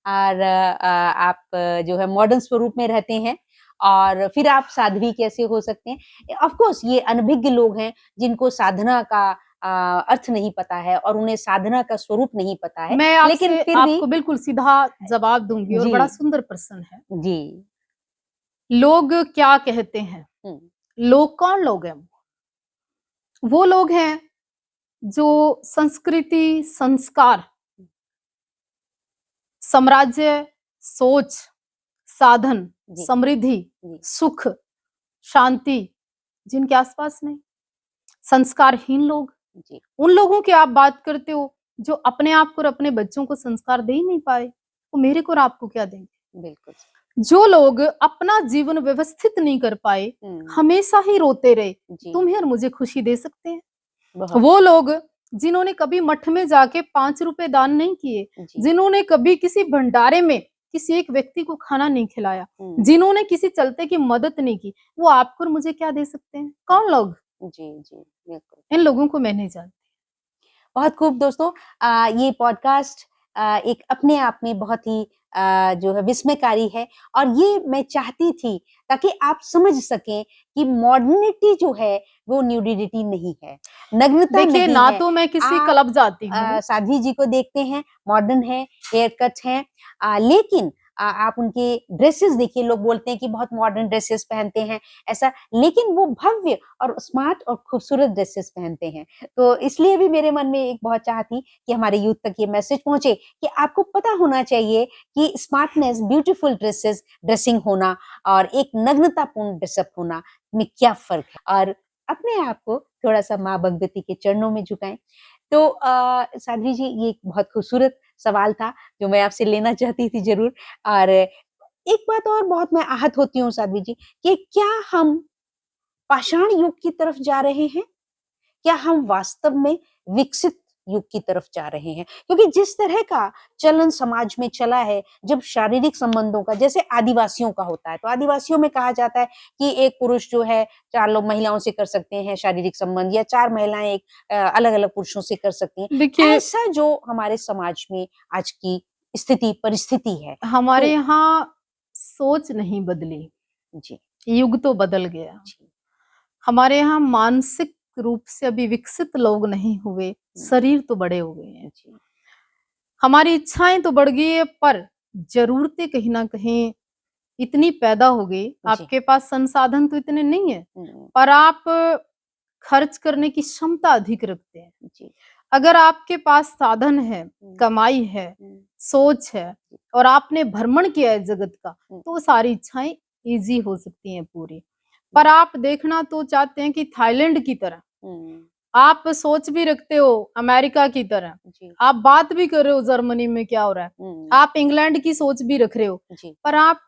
और आप जो है मॉडर्न स्वरूप में रहते हैं और फिर आप साध्वी कैसे हो सकते हैं? ऑफ कोर्स ये अनभिज्ञ लोग हैं जिनको साधना का अर्थ नहीं पता है और उन्हें साधना का स्वरूप नहीं पता है, मैं लेकिन आपसे फिर भी आपको बिल्कुल सीधा जवाब दूँगी और जी, बड़ा सुंदर प्रश्न है। जी। लोग क्या कहते हैं? हुँ, लोग कौन लोग हैं? वो लोग हैं जो संस्कृति, संस्कार, साम्राज्य, सोच, साधन, जी, समृद्धि, जी, सुख, शांति जिनके आसपास नहीं, संस्कारहीन लोग, जी, उन लोगों की आप बात करते हो जो अपने आप को और अपने बच्चों को संस्कार दे ही नहीं पाए, वो मेरे को और आपको क्या देंगे? बिल्कुल। जो लोग अपना जीवन व्यवस्थित नहीं कर पाए, हुँ, हमेशा ही रोते रहे, जी, तुम्हें और मुझे खुशी दे सकते हैं? बहुत वो लोग जिन्होंने कभी मठ में जाके 5 रुपए दान नहीं किए, जी, जिन्होंने कभी किसी भंडारे में किसी एक व्यक्ति को खाना नहीं खिलाया, हुँ, जिन्होंने किसी चलते की मदद नहीं की, वो आपको और मुझे क्या दे सकते हैं? कौन लोग? जी, जी, बिल्कुल। इन लोगों को मैं नहीं जानती। बहुत खूब दोस्तों, ये पॉडकास्ट एक अपने आप में बहुत ही जो है विस्मयकारी है और ये मैं चाहती थी ताकि आप समझ सकें कि मॉडर्निटी जो है वो न्यूडिटी नहीं है, नग्नता देखिए, नहीं ना है। तो मैं किसी आप क्लब जाती हूँ। साध्वी जी को देखते हैं, मॉडर्न है, हेयर कट है, लेकिन आप उनके ड्रेसेस देखिए, लोग बोलते हैं कि बहुत मॉडर्न ड्रेसेस पहनते हैं, ऐसा, लेकिन वो भव्य और स्मार्ट और खूबसूरत ड्रेसेस पहनते हैं। तो इसलिए भी मेरे मन में एक बहुत चाह थी कि हमारे यूथ तक ये मैसेज पहुँचे कि आपको पता होना चाहिए कि स्मार्टनेस, ब्यूटीफुल ड्रेसेस, ड्रेसिंग होना और एक नग्नतापूर्ण ड्रेसअप होना में क्या फ़र्क है, और अपने आप को थोड़ा-सा माँ भगवती के चरणों में झुकाएँ। तो साध्वी जी, ये एक बहुत खूबसूरत सवाल था जो मैं आपसे लेना चाहती थी ज़रूर, और एक बात और बहुत मैं आहत होती हूँ साध्वी जी, कि क्या हम पाषाण युग की तरफ जा रहे हैं? क्या हम वास्तव में विकसित युग की तरफ जा रहे हैं? क्योंकि जिस तरह का चलन समाज में चला है, जब शारीरिक संबंधों का, जैसे आदिवासियों का होता है, तो आदिवासियों में कहा जाता है कि एक पुरुष जो है 4 लोग महिलाओं से कर सकते हैं शारीरिक संबंध, या 4 महिलाएँ एक अलग-अलग पुरुषों से कर सकती हैं। देखिए, ऐसा जो हमारे समाज में आज की स्थिति, परिस्थिति है, हमारे तो यहाँ सोच नहीं बदली, जी, युग तो बदल गया। जी, हमारे यहाँ मानसिक रूप से अभी विकसित लोग नहीं हुए, हुँ, शरीर तो बड़े हो गए हैं। जी, हमारी इच्छाएँ तो बढ़ गई है, पर ज़रूरतें कहीं न कहीं इतनी पैदा हो गई, जी, आपके पास संसाधन तो इतने नहीं है, हुँ, पर आप खर्च करने की क्षमता अधिक रखते हैं। जी, अगर आपके पास साधन है, हुँ, कमाई है, हुँ, सोच है जी, और आपने भ्रमण किया है जगत का, हुँ, तो वो सारी इच्छाएँ ईज़ी हो सकती हैं पूरी। हुँ, पर आप देखना तो चाहते हैं कि थाईलैंड की तरह, हुँ, आप सोच भी रखते हो अमेरिका की तरह, जी, आप बात भी कर रहे हो जर्मनी में क्या हो रहा है, हुँ, आप इंग्लैंड की सोच भी रख रहे हो, जी, पर आप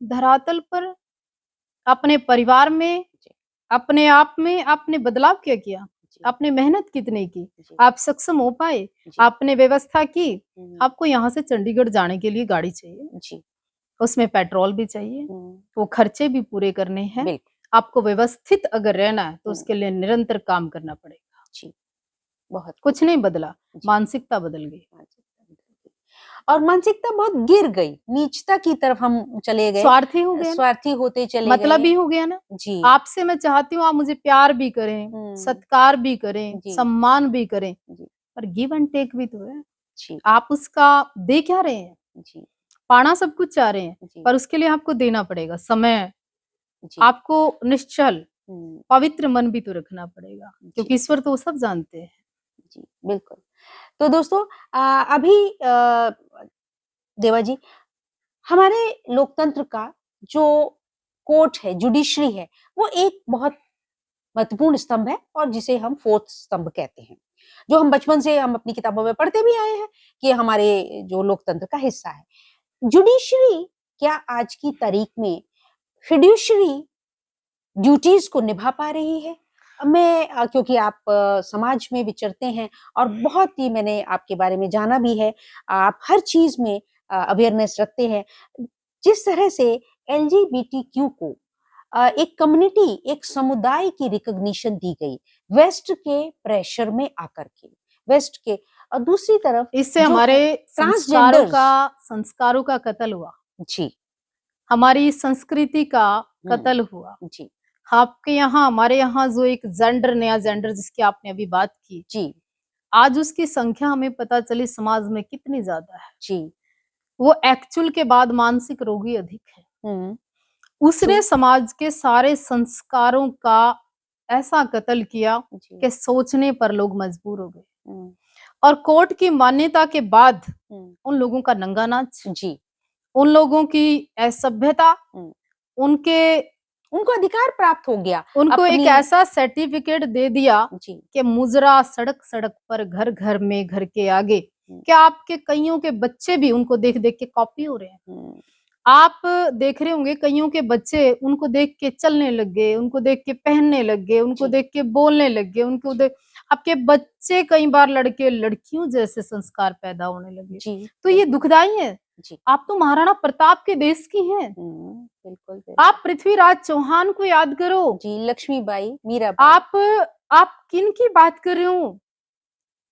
धरातल पर अपने परिवार में, जी, अपने आप में आपने बदलाव क्या किया? जी, आपने मेहनत कितनी की? जी, आप सक्षम हो पाए? जी, आपने व्यवस्था की? हुँ, आपको यहाँ से चंडीगढ़ जाने के लिए गाड़ी चाहिए, जी, उसमें पेट्रोल भी चाहिए, हुँ, वो खर्चे भी पूरे करने हैं। बिल्कुल, आपको व्यवस्थित अगर रहना है, तो हुँ, उसके लिए निरंतर काम करना पड़ेगा। जी, बहुत खूब, कुछ नहीं बदला, जी, मानसिकता बदल गई। मानसिकता बदल गई और मानसिकता बहुत गिर गई, नीचता की तरफ हम चले गए, स्वार्थी हो गया ना, स्वार्थी होते चले गए। मतलबी हो गया ना। जी, आपसे मैं चाहती हूँ आप मुझे प्यार भी करें, हुँ, सत्कार भी करें, जी, सम्मान भी करें, जी, पर गिव एंड टेक भी तो है। जी, आप उसका दे क्या रहे हैं? जी, पाना सब कुछ चाह रहे हैं, जी, पर उसके लिए आपको देना पड़ेगा समय, जी, आपको निश्चल, हुँ, पवित्र मन भी तो रखना पड़ेगा, जी, क्योंकि ईश्वर तो वो सब जानते हैं। जी, बिल्कुल। तो दोस्तों, अभी देवा जी, हमारे लोकतंत्र का जो कोर्ट है, जुडिशरी है, वो एक बहुत महत्वपूर्ण स्तंभ है और जिसे हम फोर्थ स्तंभ कहते हैं, जो हम बचपन से हम अपनी किताबों में पढ़ते भी आए हैं कि हमारे जो लोकतंत्र का हिस्सा है। जुडिशरी क्या आज की तारीख में फिड्यूशरी ड्यूटीज को निभा पा रही है? मैं क्योंकि आप समाज में विचरते हैं और बहुत ही मैंने आपके बारे में जाना भी है, आप हर चीज में अवेयरनेस रखते हैं। जिस तरह से एलजीबीटीक्यू को एक कम्युनिटी, एक समुदाय की रिकॉग्निशन दी गई वेस्ट के प्रेशर में आकर के, वेस्ट के, और दूसरी तरफ इससे जो हमारे है संस्कारों ट्रांसजेंडर्स। का कत्ल हुआ, जी। हमारी संस्कृति का कत्ल हुआ। जी। आपके यहाँ, हमारे यहाँ जो एक जेंडर, नया जेंडर जिसकी आपने अभी बात की, जी। आज उसकी संख्या हमें पता चली समाज में कितनी ज्यादा है। जी। वो एक्चुअल के बाद मानसिक रोगी अधिक है। उसने समाज के सारे संस्कारों का ऐसा कत्ल किया कि सोचने पर लोग मजबूर हो गए। और कोर्ट की मान्यता के बाद उन लोगों का नंगा नाच, जी, उन लोगों की असभ्यता, उनको अधिकार प्राप्त हो गया, उनको एक ऐसा सर्टिफिकेट दे दिया कि मुजरा सड़क सड़क पर, घर घर में, घर के आगे। क्या आपके कईयों के बच्चे भी उनको देख देख के कॉपी हो रहे हैं? आप देख रहे होंगे कईयों के बच्चे उनको देख के चलने लग गए, उनको देख के पहनने लग गए, उनको देख के बोलने लग गए, उनको देख आपके बच्चे कई बार लड़के लड़कियों जैसे संस्कार पैदा होने लगे। तो ये दुखदाई है। आप तो महाराणा प्रताप के देश की हैं। बिल्कुल। आप पृथ्वीराज चौहान को याद करो। जी, लक्ष्मीबाई, मीराबाई। आप किन की बात कर रहे हो?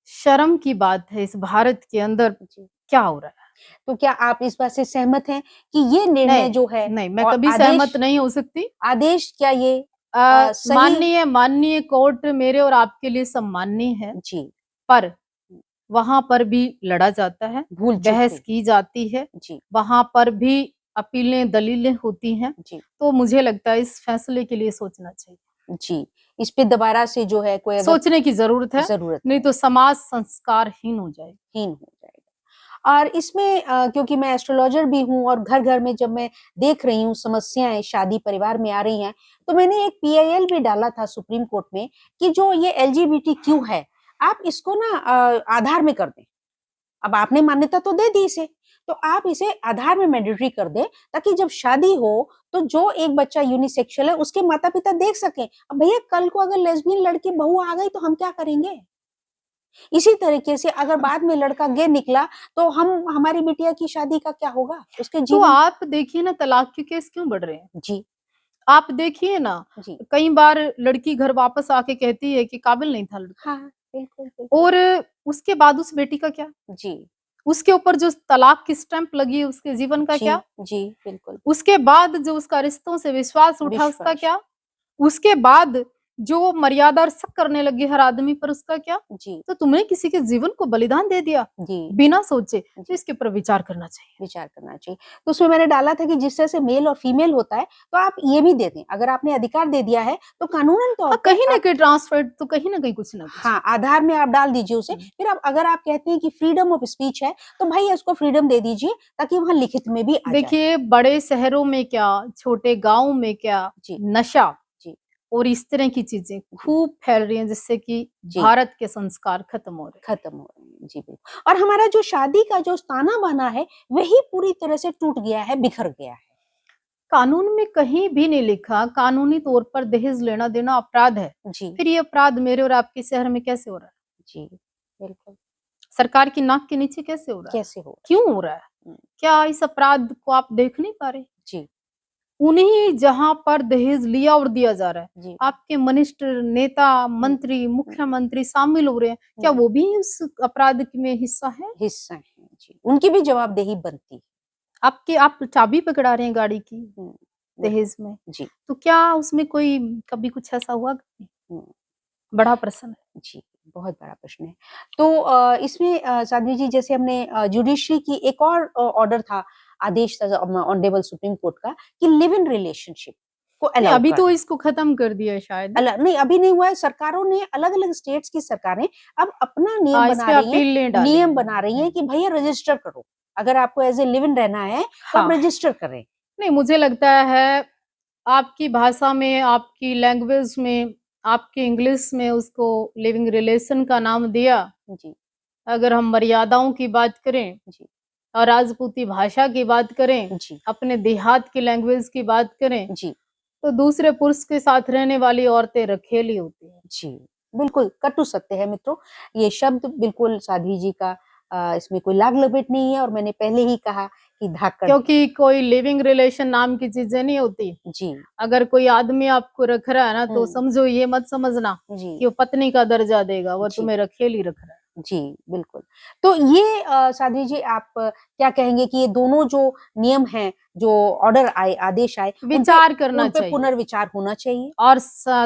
शर्म की बात है इस भारत के अंदर क्या हो रहा है। तो क्या आप इस बात से सहमत हैं कि ये निर्णय जो है? नहीं, मैं कभी सहमत नहीं हो सकती। आदेश क्या ये माननीय कोर्ट मेरे और आपके लिए सम्माननीय है जी, पर वहां पर भी लड़ा जाता है, बहस की जाती है जी, वहां पर भी अपीलें, दलीलें होती हैं जी। तो मुझे लगता है इस फैसले के लिए सोचना चाहिए जी, इस पे दोबारा से जो है कोई सोचने की जरूरत है, नहीं तो समाज संस्कारहीन हो जाएगा। और इसमें क्योंकि मैं एस्ट्रोलॉजर भी हूँ और घर घर में जब मैं देख रही हूँ समस्याएं शादी परिवार में आ रही हैं, तो मैंने एक पीआईएल भी डाला था सुप्रीम कोर्ट में कि जो ये एलजीबीटीक्यू है, आप इसको ना आधार में कर दें। अब आपने मान्यता तो दे दी इसे, तो आप इसे आधार में मैंडेटरी कर दें, ताकि जब शादी हो तो जो एक बच्चा यूनिसेक्सुअल है उसके माता पिता देख सकें। अब भैया कल को अगर लेस्बियन लड़की बहू आ गई तो हम क्या करेंगे? इसी तरीके से अगर बाद में लड़का गे निकला तो हमारी बिटिया की शादी का क्या होगा? उसके तो जीवन। आप देखिए ना तलाक के केस क्यों बढ़ रहे हैं जी, आप देखिए ना जी। कई बार लड़की घर वापस आके कहती है कि काबिल नहीं था लड़का। हाँ, बिल्कुल। और उसके बाद उस बेटी का क्या जी, उसके ऊपर जो तलाक की स्टैंप लगी है उसके जीवन का क्या? जी, बिल्कुल। उसके बाद जो उसका रिश्तों से विश्वास उठा उसका क्या? उसके बाद जो मर्यादा और शक करने लगी हर आदमी पर उसका क्या? जी। तो तुमने किसी के जीवन को बलिदान दे दिया जी, बिना सोचे, तो इसके ऊपर विचार करना चाहिए। तो उसमें मैंने डाला था कि जिस तरह से मेल और फीमेल होता है, तो आप ये भी दे दें। अगर आपने अधिकार दे दिया है तो कानूनन तौर पर कहीं ना कहीं ट्रांसफर, तो कहीं ना कहीं कुछ ना कुछ हाँ, आधार में आप डाल दीजिए उसे। फिर आप अगर आप कहते हैं कि फ्रीडम ऑफ स्पीच है, तो भाई उसको फ्रीडम दे दीजिए ताकि वहां लिखित में भी आ जाए। देखिए बड़े शहरों में क्या, छोटे गाँव में क्या, नशा और इस तरह की चीजें खूब फैल रही हैं, जिससे कि भारत के संस्कार खत्म हो रहे हैं। जी बिल्कुल। और हमारा जो शादी का जो ताना बाना है वही पूरी तरह से टूट गया है, बिखर गया है। कानून में कहीं भी नहीं लिखा कानूनी तौर पर दहेज लेना देना अपराध है जी। फिर ये अपराध मेरे और आपके शहर में कैसे हो रहा है? जी बिल्कुल। सरकार की नाक के नीचे कैसे हो रहा है? क्यों हो रहा है? क्या इस अपराध को आप देख नहीं पा रहे जी? उन्हीं जहां पर दहेज लिया और दिया जा रहा है, आपके मिनिस्टर, नेता, मंत्री, मुख्यमंत्री शामिल हो रहे हैं, क्या वो भी उस अपराध में हिस्सा है जी। उनकी भी जवाबदेही बनती है। आप चाबी पकड़ा रहे हैं गाड़ी की दहेज में जी, तो क्या उसमें कोई कभी कुछ ऐसा हुआ? बड़ा प्रश्न है जी, बहुत बड़ा प्रश्न है। तो इसमें साध्वी जी, जैसे हमने जुडिशरी की एक और ऑर्डर था, आदेश था ऑनरेबल सुप्रीम कोर्ट का कि लिव इन रिलेशनशिप को अलाउ अभी तो इसको खत्म कर दिया है शायद। नहीं, अभी नहीं हुआ है। सरकारों ने, अलग-अलग स्टेट्स की सरकारें अब अपना नियम बना रही हैं कि भैया रजिस्टर करो। अगर आपको एज ए लिव इन रहना है तो आप हाँ। रजिस्टर करें। नहीं, मुझे लगता है आपकी भाषा में, आपकी लैंग्वेज में, आपकी इंग्लिश में उसको लिविंग रिलेशन का नाम दिया। जी, अगर हम मर्यादाओं की बात करें जी, और राजपूती भाषा की बात करें, जी, अपने देहात की लैंग्वेज की बात करें, जी, तो दूसरे पुरुष के साथ रहने वाली औरतें रखेली होती हैं। जी। बिल्कुल, कटु सत्य है मित्रों। ये शब्द बिल्कुल साध्वी जी का इसमें कोई लाग-लपेट नहीं है और मैंने पहले ही कहा कि धाकड़ है। क्योंकि कोई लिविंग रिलेशन नाम की चीज़ें नहीं होती। जी, अगर कोई आदमी आपको रख रहा है ना, तो हुँ, समझो ये मत समझना जी, कि वो पत्नी का दर्जा देगा, वो जी। तुम्हें रखेली रख रहा है। जी, बिल्कुल। तो ये साध्वी जी आप क्या कहेंगे कि ये दोनों जो नियम हैं, जो ऑर्डर आए, आदेश आए, विचार करना उन पे चाहिए। पुनर्विचार होना चाहिए? और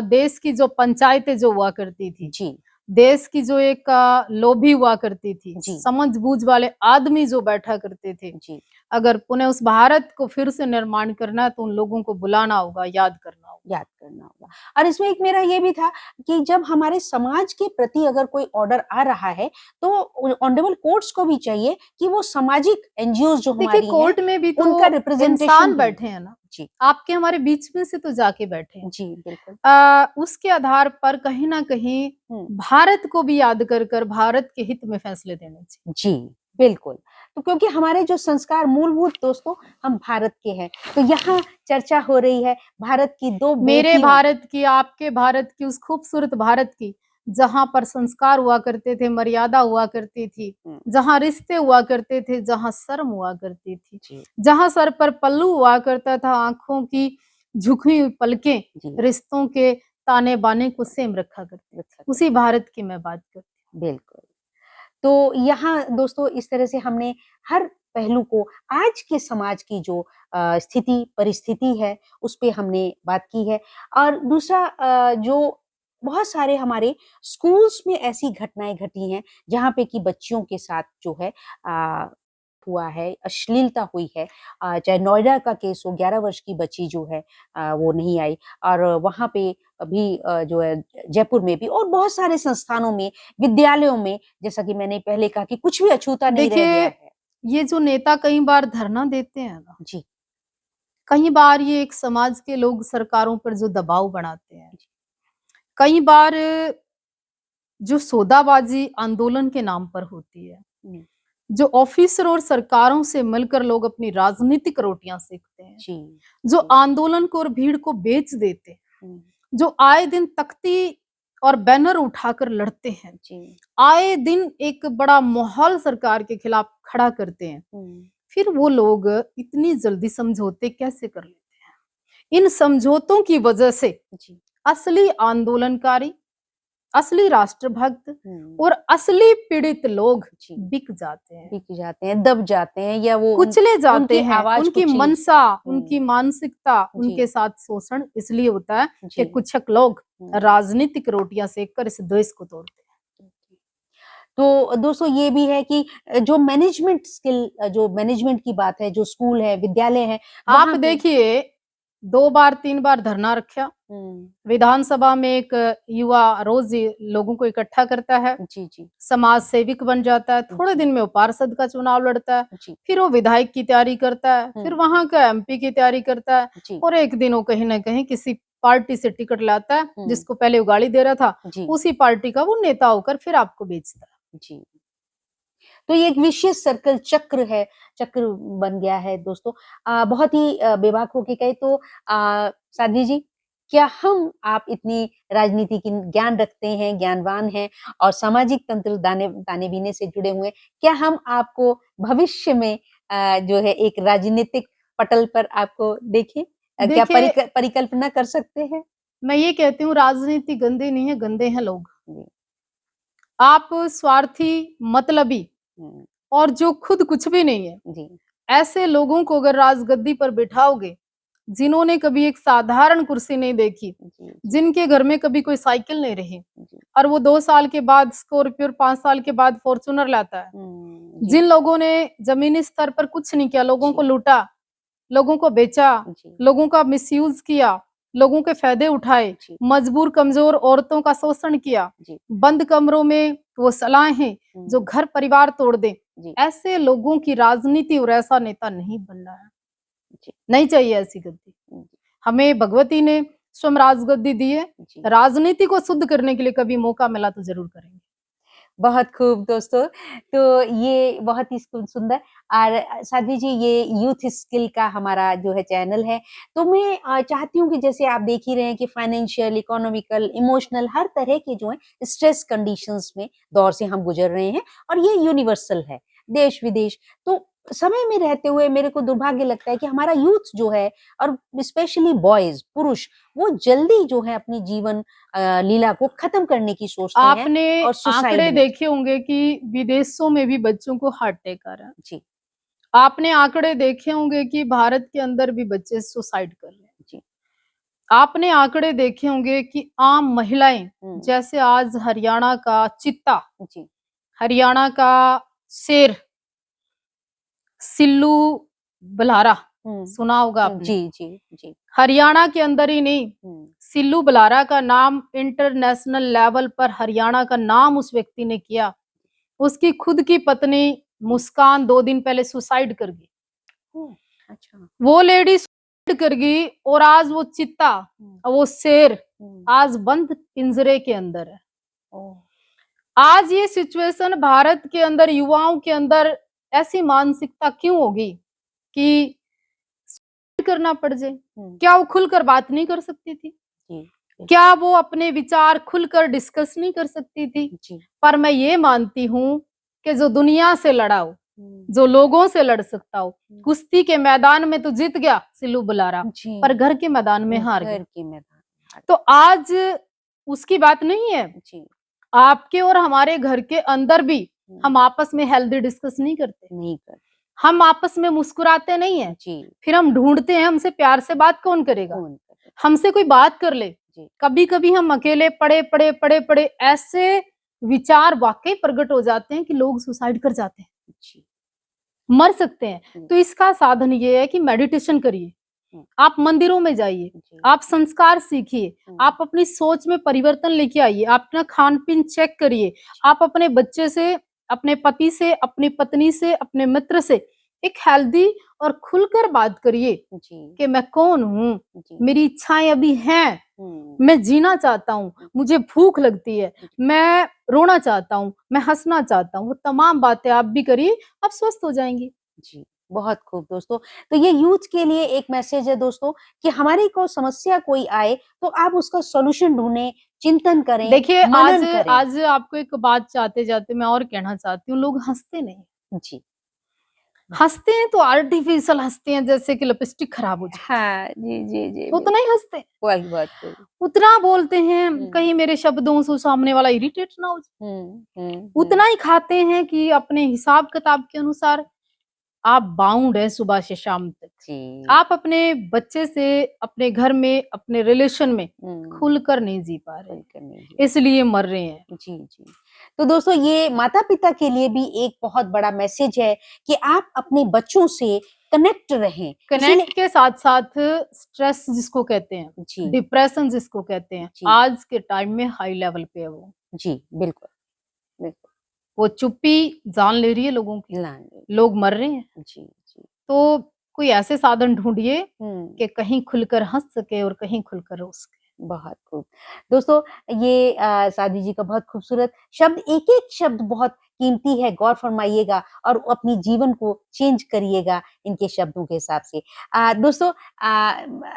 देश की जो पंचायतें जो हुआ करती थी, जी, देश की जो एक लोभी हुआ करती थी, जी, समझ-बूझ वाले आदमी जो बैठा करते थे, जी, अगर पुनः उस भारत को फिर से निर्माण करना है, तो उन लोगों को बुलाना होगा, याद करना होगा। याद करना होगा। और इसमें एक मेरा ये भी था कि जब हमारे समाज के प्रति अगर कोई ऑर्डर आ रहा है, तो ऑनरेबल कोर्ट्स को भी चाहिए कि वो सामाजिक एनजीओज़ जो देखिए, हमारी हैं, कोर्ट में भी उनका तो रिप्रेजेंटेशन इंसान भी बैठे हैं ना, जी, आपके हमारे बीच में से तो जाके बैठे हैं। जी, बिल्कुल। उसके आधार पर कहीं न कहीं हुँ। भारत को भी याद कर भारत के हित में फैसले देने चाहिए। जी, बिल्कुल। तो क्योंकि हमारे जो संस्कार मूलभूत दोस्तों हम भारत के हैं, तो यहाँ चर्चा हो रही है भारत की 2 मेरे बेटियों भारत की, आपके भारत की, उस खूबसूरत भारत की, जहाँ पर संस्कार हुआ करते थे, मर्यादा हुआ करती थी, हुँ, जहाँ रिश्ते हुआ करते थे, जहाँ शर्म हुआ करती थी, जी, जहाँ सर पर पल्लू हुआ करता था, आँखों की झुकी हुई पलकें जी, रिश्तों के ताने-बाने को सेम रखा करती थी। अच्छा उसी भारत की मैं बात करती बिल्कुल। तो यहाँ दोस्तों इस तरह से हमने हर पहलू को आज के समाज की जो स्थिति, परिस्थिति है, उस पे हमने बात की है और दूसरा जो बहुत सारे हमारे स्कूल्स में ऐसी घटनाएँ घटी हैं, जहाँ पे कि बच्चियों के साथ जो है हुआ है, अश्लीलता हुई है। चाहे नोएडा का केस हो, 11 वर्ष की बच्ची जो है वो नहीं आई और वहाँ पे अभी जो है जयपुर में भी और बहुत सारे संस्थानों में, विद्यालयों में, जैसा कि मैंने पहले कहा कि कुछ भी अछूता हूँ। नहीं रह देखिए, गया है। ये जो नेता कई बार धरना देते हैं ना, जी, कई बार ये एक समाज के लोग सरकारों पर जो दबाव बनाते हैं, जी, कई बार जो सौदाबाजी आंदोलन के नाम पर होती है, हुँ, जो ऑफिसर और सरकारों से मिलकर लोग अपनी राजनीतिक रोटियां सेकते हैं, जी, जो जी, आंदोलन को और भीड़ को बेच देते हैं, हुँ, जो आए दिन तख्ती और बैनर उठाकर लड़ते हैं, जी, आए दिन एक बड़ा माहौल सरकार के खिलाफ खड़ा करते हैं, हुँ, फिर वो लोग इतनी जल्दी समझौते कैसे कर लेते हैं? इन समझौतों की वजह से जी, असली आंदोलनकारी, असली राष्ट्रभक्त हुँ, और असली पीड़ित लोग जी, बिक जाते हैं, बिक जाते हैं, दब जाते हैं या वो कुचले जाते उनकी हैं। आवाज़ उनकी कुचली मनसा, उनकी हुँ, मानसिकता, जी, उनके साथ शोषण इसलिए होता है कि जी, कुछक लोग हुँ। राजनीतिक रोटियां सेककर इस देश को तोड़ते हैं। तो दोस्तों ये भी है कि जो मैनेजमेंट स्किल जो मैनेजमेंट की बात है, जो स्कूल है, विद्यालय है, आप वहाँ पे देखिए, 2 बार 3 बार धरना रखा, हुँ, विधानसभा में एक युवा रोज लोगों को इकट्ठा करता है, जी, जी, समाज सेविक बन जाता है, थोड़े जी, दिन में वो पार्षद का चुनाव लड़ता है, जी, फिर वो विधायक की तैयारी करता है, फिर हुँ, वहाँ का एमपी की तैयारी करता है जी, और एक दिन वो कहीं न कहीं किसी पार्टी से टिकट लाता है, हुँ, जिसको पहले वो गाली दे रहा था, जी, उसी पार्टी का वो नेता होकर फिर आपको बेचता है। जी। तो ये एक विशियस सर्कल चक्र है, चक्र बन गया है दोस्तों। बहुत ही बेबाक होके कहे तो साध्वी जी, क्या हम आप इतनी राजनीति की ज्ञान रखते हैं, ज्ञानवान हैं और सामाजिक तंत्र ताने-बीने से जुड़े हुए हैं, क्या हम आपको भविष्य में जो है एक राजनीतिक पटल पर आपको देखें? क्या देखिए, परिकल्पना कर सकते हैं? मैं ये कहती हूँ राजनीति गंदी नहीं है, गंदे हैं लोग। जी, आप स्वार्थी, मतलबी हुँ, और जो खुद कुछ भी नहीं है, जी, ऐसे लोगों को अगर राजगद्दी पर बिठाओगे, जिन्होंने कभी एक साधारण कुर्सी नहीं देखी, जी, जी, जिनके घर में कभी कोई साइकिल नहीं रही जी, और वो 2 साल के बाद स्कॉर्पियो और 5 साल के बाद फॉर्च्यूनर लाता है। हुँ, जी, जिन लोगों ने ज़मीनी स्तर पर कुछ नहीं किया, लोगों को जी, लूटा, लोगों को बेचा, जी, लोगों का मिसयूज़ किया, लोगों के फ़ायदे उठाए, जी, मजबूर कमज़ोर औरतों का शोषण किया, जी, बंद कमरों में वो सलाहें जो हुँ, घर परिवार तोड़ दें, जी, ऐसे लोगों की राजनीति और ऐसा नेता नहीं बनना है, जी, नहीं चाहिए ऐसी गद्दी। जी, हमें भगवती ने स्वयं राजगद्दी दी है, जी। राजनीति को शुद्ध करने के लिए कभी मौका मिला तो ज़रूर करेंगे। बहुत खूब दोस्तों, तो ये बहुत ही सुंदर और साध्वी जी ये यूथ स्किल का हमारा जो है चैनल है, तो मैं चाहती हूँ कि जैसे आप देख ही रहे हैं कि फाइनेंशियल, इकोनॉमिकल, इमोशनल हर तरह के जो है स्ट्रेस कंडीशंस में दौर से हम गुजर रहे हैं और ये यूनिवर्सल है, देश-विदेश। तो समय में रहते हुए मेरे को दुर्भाग्य लगता है कि हमारा यूथ जो है और स्पेशली बॉयज़, पुरुष, वो जल्दी जो है अपनी जीवन लीला को खत्म करने की सोचते हैं आपने और सुसाइड आंकड़े में देखे होंगे कि विदेशों में भी बच्चों को हार्ट अटैक आ रहा है। जी, आपने आंकड़े देखे होंगे कि भारत के अंदर भी बच्चे सुसाइड कर रहे हैं। जी। आपने आंकड़े देखे होंगे कि आम महिलाएं, हुँ, जैसे आज हरियाणा का चीता, जी। हरियाणा का शेर, सिल्लू बल्हारा, हुँ, सुना होगा आपने। जी, जी, जी। हरियाणा के अंदर ही नहीं, हुँ, सिल्लू बल्हारा का नाम इंटरनेशनल लेवल पर हरियाणा का नाम उस व्यक्ति ने किया। उसकी खुद की पत्नी मुस्कान 2 दिन पहले सुसाइड कर गई। ओह! अच्छा। वो लेडी सुसाइड कर गई और आज वो चीता, हुँ, वो शेर हुँ, आज बंद पिंजरे के अंदर है। ओह! आज ये सिचुएशन भारत के अंदर युवाओं के अंदर ऐसी मानसिकता क्यों होगी कि करना पड़ जाए? हुँ, क्या वो खुलकर बात नहीं कर सकती थी? जी, बिल क्या वो अपने विचार खुलकर डिस्कस नहीं कर सकती थी? जी। पर मैं ये मानती हूँ कि जो दुनिया से लड़ा हो, हुँ, जो लोगों से लड़ सकता हो, हुँ, कुश्ती के मैदान में तो जीत गया सिल्लू बुलारा, जी, पर घर के मैदान में हार घर गया। के मैदान में हार तो आज उसकी बात नहीं है, जी, आपके और हमारे घर के अंदर भी हुँ, हम आपस में हेल्दी डिस्कस नहीं करते। नहीं कर हम आपस में मुस्कुराते नहीं हैं। जी, फिर हम ढूँढते हैं हमसे प्यार से बात कौन करेगा? कौन करे? हमसे कोई बात कर ले। जी, कभी-कभी हम अकेले पड़े ऐसे विचार वाक़ई प्रकट हो जाते हैं कि लोग सुसाइड कर जाते हैं, जी, मर सकते हैं। हुँ, तो इसका साधन ये है कि मेडिटेशन करिए, हुँ, आप मंदिरों में जाइए, जी, आप संस्कार सीखिए, हुँ, आप अपनी सोच में परिवर्तन लेके आइए, आप अपना खान-पीन चेक करिए, जी, आप अपने बच्चे से, अपने पति से, अपनी पत्नी से, अपने मित्र से एक हेल्दी और खुलकर बात करिए जी, कि मैं कौन हूँ? जी, मेरी इच्छाएँ अभी हैं, हुँ, मैं जीना चाहता हूँ, मुझे भूख लगती है, जी, मैं रोना चाहता हूँ, मैं हँसना चाहता हूँ। वो तमाम बातें आप भी करिए, आप स्वस्थ हो जाएँगी। जी, बहुत खूब दोस्तों। तो ये यूथ के लिए एक मैसेज है दोस्तों कि हमारी को समस्या कोई आए, तो आप उसका सॉल्यूशन ढूँढें, चिंतन करें, देखिए, आज मनन करें। आज आपको एक बात जाते-जाते मैं और कहना चाहती हूँ, लोग हँसते नहीं। जी, वाह! हँसते हैं तो आर्टिफ़िशियल हँसते हैं जैसे कि लिपस्टिक खराब हो जाती है, हाँ, जी, जी, जी, उतना ही बिल्कुल। हँसते हैं। वही बात हुई। उतना बोलते हैं हुँ, कहीं मेरे शब्दों से सामने वाला इरिटेट ना हो जाए। हुँ, हुँ, उतना हुँ। ही खाते हैं कि अपने हिसाब-किताब के अनुसार आप बाउंड हैं सुबह से शाम तक। जी, आप अपने बच्चे से, अपने घर में, अपने रिलेशन में हुँ, खुलकर नहीं जी पा रहे, बिल्कुल नहीं जी। इसलिए मर रहे हैं। जी, जी। तो दोस्तों ये माता-पिता के लिए भी एक बहुत बड़ा मैसेज है कि आप अपने बच्चों से कनेक्ट रहें। इसीलिए कनेक्ट के साथ-साथ स्ट्रेस जिसको कहते हैं, जी, डिप्रेशन जिसको कहते हैं, जी, आज के टाइम में हाई लेवल पे है वो। जी, बिल्कुल, बिल्कुल। वो चुप्पी जान ले रही है लोगों की, लाएँगे। लोग मर रहे हैं। जी, जी। तो कोई ऐसे साधन ढूँढिए हुँ। कि कहीं खुलकर हँस सके और कहीं खुलकर रो सके। बहुत खूब। दोस्तों ये सादी जी का बहुत खूबसूरत शब्द एक-एक शब्द बहुत कीमती है, गौर फरमाइएगा और अपनी जीवन को चेंज करिएगा इनके शब्दों के हिसाब से। दोस्तों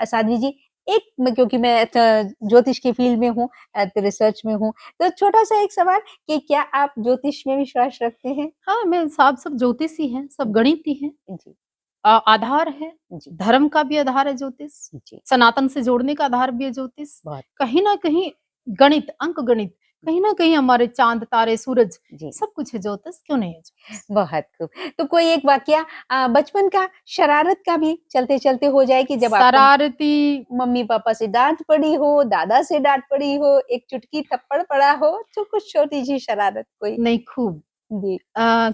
साध्वी जी एक मैं क्योंकि मैं ज्योतिष की फ़ील्ड में हूँ तो रिसर्च में हूँ, तो छोटा-सा एक सवाल कि क्या आप ज्योतिष में विश्वास रखते हैं? हाँ, मैं सब ज्योतिषी हैं, सब जी, गणित ही हैं। जी, आधार है, जी, धर्म का भी आधार है ज्योतिष, जी, सनातन से जोड़ने का आधार भी है ज्योतिष। बहुत कहीं न कहीं गणित, अंक-गणित, कहीं न कहीं हमारे चाँद, तारे, सूरज जी। सब कुछ है ज्योतिष, क्यों नहीं है ज्योतिष? बहुत खूब। तो कोई एक वाकया बचपन का, शरारत का भी चलते-चलते हो जाए कि जब आपको शरारती मम्मी-पापा से डाँट पड़ी हो, दादा से डाँट पड़ी हो, एक चुटकी थप्पड़ पड़ा हो, तो कुछ छोटी-सी शरारत कोई? नहीं खूब। जी।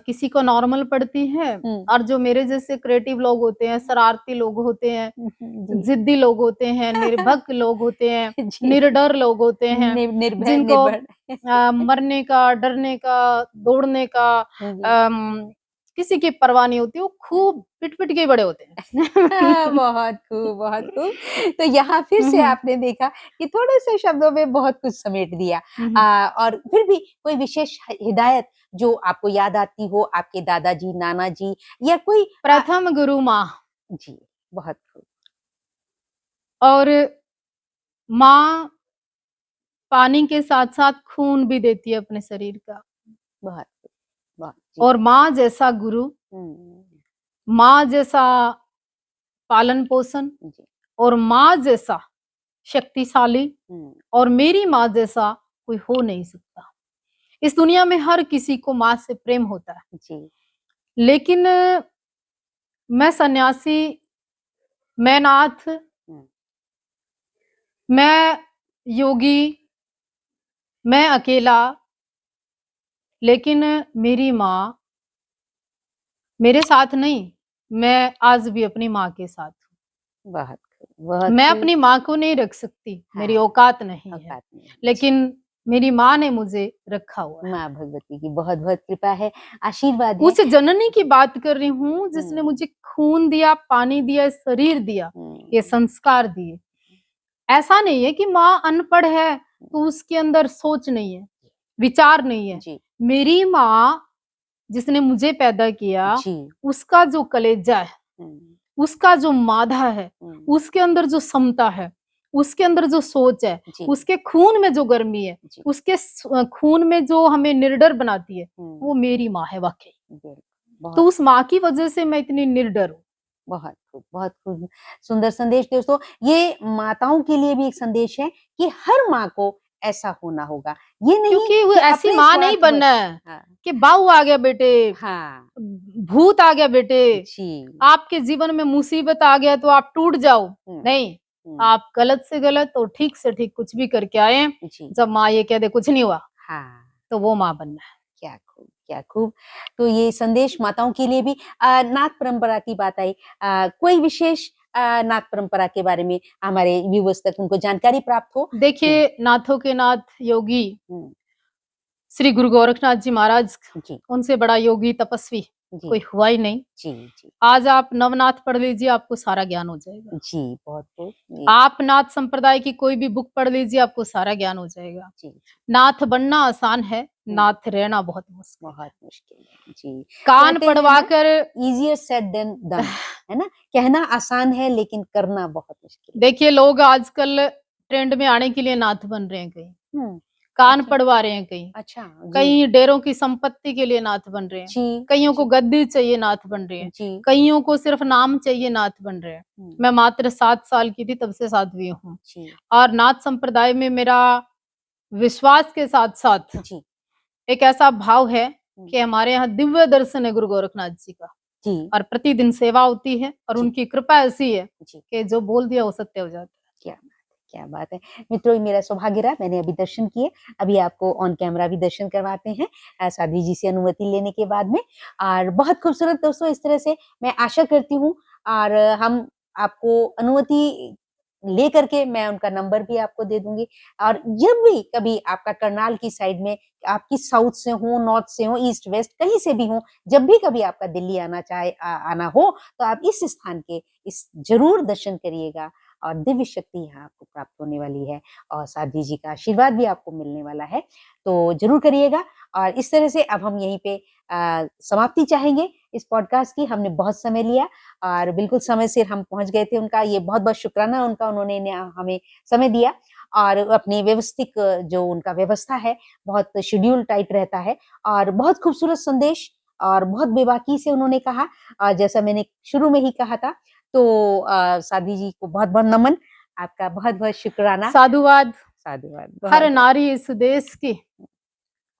किसी को नॉर्मल पड़ती है हुँ। और जो मेरे जैसे क्रिएटिव लोग होते हैं, शरारती लोग होते हैं, हुँ, हुँ, जी। ज़िद्दी लोग होते हैं, निर्भक लोग होते हैं, जी। निडर लोग होते हैं, निर्भय, जिनको निर्भर। मरने का, डरने का, दौड़ने का हाँ जी। अम, किसी की परवाह नहीं होती, वो खूब पिट-पिट के बड़े होते हैं। बहुत खूब, बहुत खूब। तो यहाँ फिर हुँ, से हुँ। आपने देखा कि थोड़े से शब्दों में बहुत कुछ समेट दिया। हुँ, हुँ। और फिर भी कोई विशेष हिदायत जो आपको याद आती हो, आपके दादाजी, नाना जी या कोई प्रथम गुरु माँ, जी, बहुत खूब, और माँ पानी के साथ-साथ खून भी देती है अपने शरीर का, बहुत खूब, बहुत जी। और माँ जैसा गुरु, हुँ, माँ जैसा पालन-पोषण, जी, और माँ जैसा शक्तिशाली, हुँ, और मेरी माँ जैसा कोई हो नहीं सकता। इस दुनिया में हर किसी को माँ से प्रेम होता है, जी, लेकिन मैं सन्यासी, मैं नाथ, हुँ, मैं योगी, मैं अकेला, लेकिन मेरी माँ मेरे साथ नहीं, मैं आज भी अपनी माँ के साथ हूँ। बहुत खूब, बहुत मैं खूब। अपनी माँ को नहीं रख सकती, मेरी हाँ, औकात नहीं है, औकात नहीं है। जी, लेकिन मेरी माँ ने मुझे रखा हुआ है। माँ भगवती की बहुत-बहुत कृपा है, आशीर्वाद है। उस जननी की बात कर रही हूँ जिसने हुँ, मुझे खून दिया, पानी दिया, शरीर दिया, ये हुँ, संस्कार दिए। ऐसा नहीं है कि माँ अनपढ़ है, तो उसके अंदर सोच नहीं है, विचार नहीं है। जी, मेरी माँ जिसने मुझे पैदा किया, जी, उसका जो कलेजा है, हुँ, उसका जो माधा है, हुँ, उसके अंदर जो समता है, उसके अंदर जो सोच है, जी, उसके खून में जो गर्मी है, जी, उसके खून में जो हमें निडर बनाती है, हुँ, वो मेरी माँ है वाक़ई। बिल्कुल, तो बहुत उस माँ की वज़ह से मैं इतनी निडर हूँ। बहुत खूब सुंदर संदेश दोस्तों। ये माताओं के लिए भी एक संदेश है कि हर माँ को ऐसा होना होगा। ये नहीं क्योंकि वो कि ऐसी अपने माँ नहीं बनना स्वार्थवश है हाँ, कि बाऊ आ गया बेटे, हाँ, भूत आ गया बेटे, जी, आपके जीवन में मुसीबत आ गया तो आप टूट जाओ। हुँ, नहीं, हुँ, आप गलत से गलत और ठीक से ठीक कुछ भी करके आए, जी, जब माँ ये कह दे कुछ नहीं हुआ, हाँ। तो वो माँ बनना है। क्या खूब, क्या खूब। तो ये संदेश माताओं के लिए भी नाथ परंपरा की बात आई। कोई विशेष नाथ परंपरा के बारे में हमारे व्यूअर्स तक उनको जानकारी प्राप्त हो? हुँ, देखिए, नाथों के नाथ योगी हुँ, श्री गुरु गोरखनाथ जी महाराज, जी, उनसे बड़ा योगी तपस्वी जी, कोई हुआ ही नहीं। जी, जी, आज आप नवनाथ पढ़ लीजिए, आपको सारा ज्ञान हो जाएगा। जी, बहुत खूब। जी, आप नाथ संप्रदाय की कोई भी बुक पढ़ लीजिए, आपको सारा ज्ञान हो जाएगा। जी, जी, नाथ बनना आसान है, हुँ, नाथ रहना बहुत मुश्किल है। बहुत मुश्किल है। जी, कान कहते हैं ना पढ़वाकर ईज़ियर सेड देन डन है ना? कहना आसान है लेकिन करना बहुत मुश्किल है। देखिए, लोग आजकल ट्रेंड में आने के लिए नाथ बन रहे हैं कई, हुँ, कान अच्छा, पढ़वा रहे हैं कई, अच्छा, जी, कई डेरों की संपत्ति के लिए नाथ बन रहे हैं, जी, कइयों को जी, गद्दी चाहिए नाथ बन रहे हैं, जी, कइयों को सिर्फ नाम चाहिए नाथ बन रहे हैं। हुँ, मैं मात्र 7 साल की थी तब से साध्वी हूँ, जी, और नाथ संप्रदाय में मेरा विश्वास के साथ-साथ जी, एक ऐसा भाव है हुँ, कि हमारे यहाँ दिव्य दर्शन है गुरु गोरखनाथ जी का, जी, और प्रतिदिन सेवा होती है, और जी, उनकी कृपा ऐसी है जी। कि जो बोल दिया वो सत्य हो जाता है। क्या बात है, क्या बात है। मित्रों, ये मेरा सौभाग्य रहा, मैंने अभी दर्शन किए, अभी आपको ऑन कैमरा भी दर्शन करवाते हैं साध्वी जी से अनुमति लेने के बाद में और बहुत खूबसूरत दोस्तों इस तरह से मैं आशा करती हूँ और हम आपको अनुमति लेकर के मैं उनका नंबर भी आपको दे दूँगी और जब भी कभी आपका करनाल की साइड में आपकी साउथ से हो, नॉर्थ से हो, ईस्ट वेस्ट कहीं से भी हो, जब भी कभी आपका दिल्ली आना चाहे आना हो, तो आप इस स्थान के इस ज़रूर दर्शन करिएगा और दिव्य शक्ति यहाँ आपको प्राप्त होने वाली है और साध्वी जी का आशीर्वाद भी आपको मिलने वाला है। तो ज़रूर करिएगा और इस तरह से अब हम यहीं पे समाप्ति चाहेंगे इस पॉडकास्ट की। हमने बहुत समय लिया और बिल्कुल समय से हम पहुँच गए थे। उनका ये बहुत-बहुत शुक्राना उनका उन्होंने हमें समय दिया और अपनी व्यवस्थित जो उनका व्यवस्था है, बहुत शेड्यूल टाइट रहता है और बहुत खूबसूरत संदेश और बहुत बेबाकी से उन्होंने कहा जैसा मैंने शुरू में ही कहा था तो साध्वी जी को बहुत-बहुत नमन, आपका बहुत-बहुत शुक्राना। साधुवाद, साधुवाद, हर बहुत-बहुत नारी इस देश की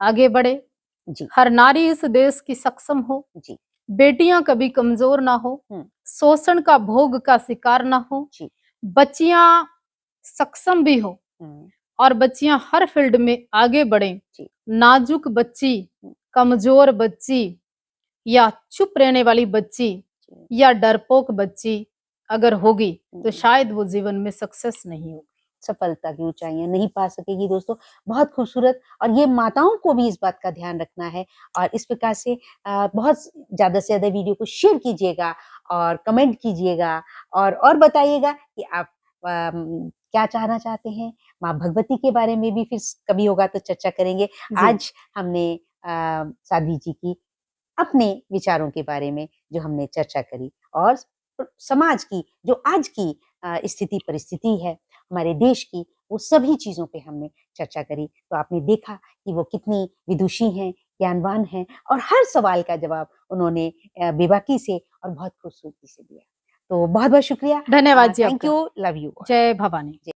आगे बढ़े, जी, हर नारी इस देश की सक्षम हो, जी, बेटियां कभी कमजोर ना हो, हुँ, शोषण का भोग का शिकार ना हो, जी, बच्चियां सक्षम भी हो, हुँ, और बच्चियां हर फील्ड में आगे बढ़ें। जी, नाजुक बच्ची, हुँ, कमजोर बच्ची, या चुप रहने वाली बच्ची, जी, या डरपोक बच्ची अगर होगी, तो हुँ, शायद वो जीवन में सक्सेस नहीं होगी। सफलता की ऊँचाइयाँ नहीं पा सकेगी दोस्तों। बहुत खूबसूरत, और ये माताओं को भी इस बात का ध्यान रखना है, और इस प्रकार से बहुत ज़्यादा से ज़्यादा वीडियो को शेयर कीजिएगा और कमेंट कीजिएगा, और बताइएगा कि आप क्या चाहना चाहते हैं। माँ भगवती के बारे में भी फिर कभी होगा तो चर्चा करेंगे। जी। आज हमने साध्वी जी की अपने विचारों के बारे में जो हमने चर्चा करी, और समाज की जो आज की स्थिति परिस्थिति है हमारे देश की, वो सभी चीज़ों पे हमने चर्चा करी। तो आपने देखा कि वो कितनी विदुषी हैं, ज्ञानवान हैं, और हर सवाल का जवाब उन्होंने बेबाकी से और बहुत खूबसूरती से दिया। तो बहुत-बहुत शुक्रिया। धन्यवाद जी थैंक आपका। You, love you all. जय भवानी।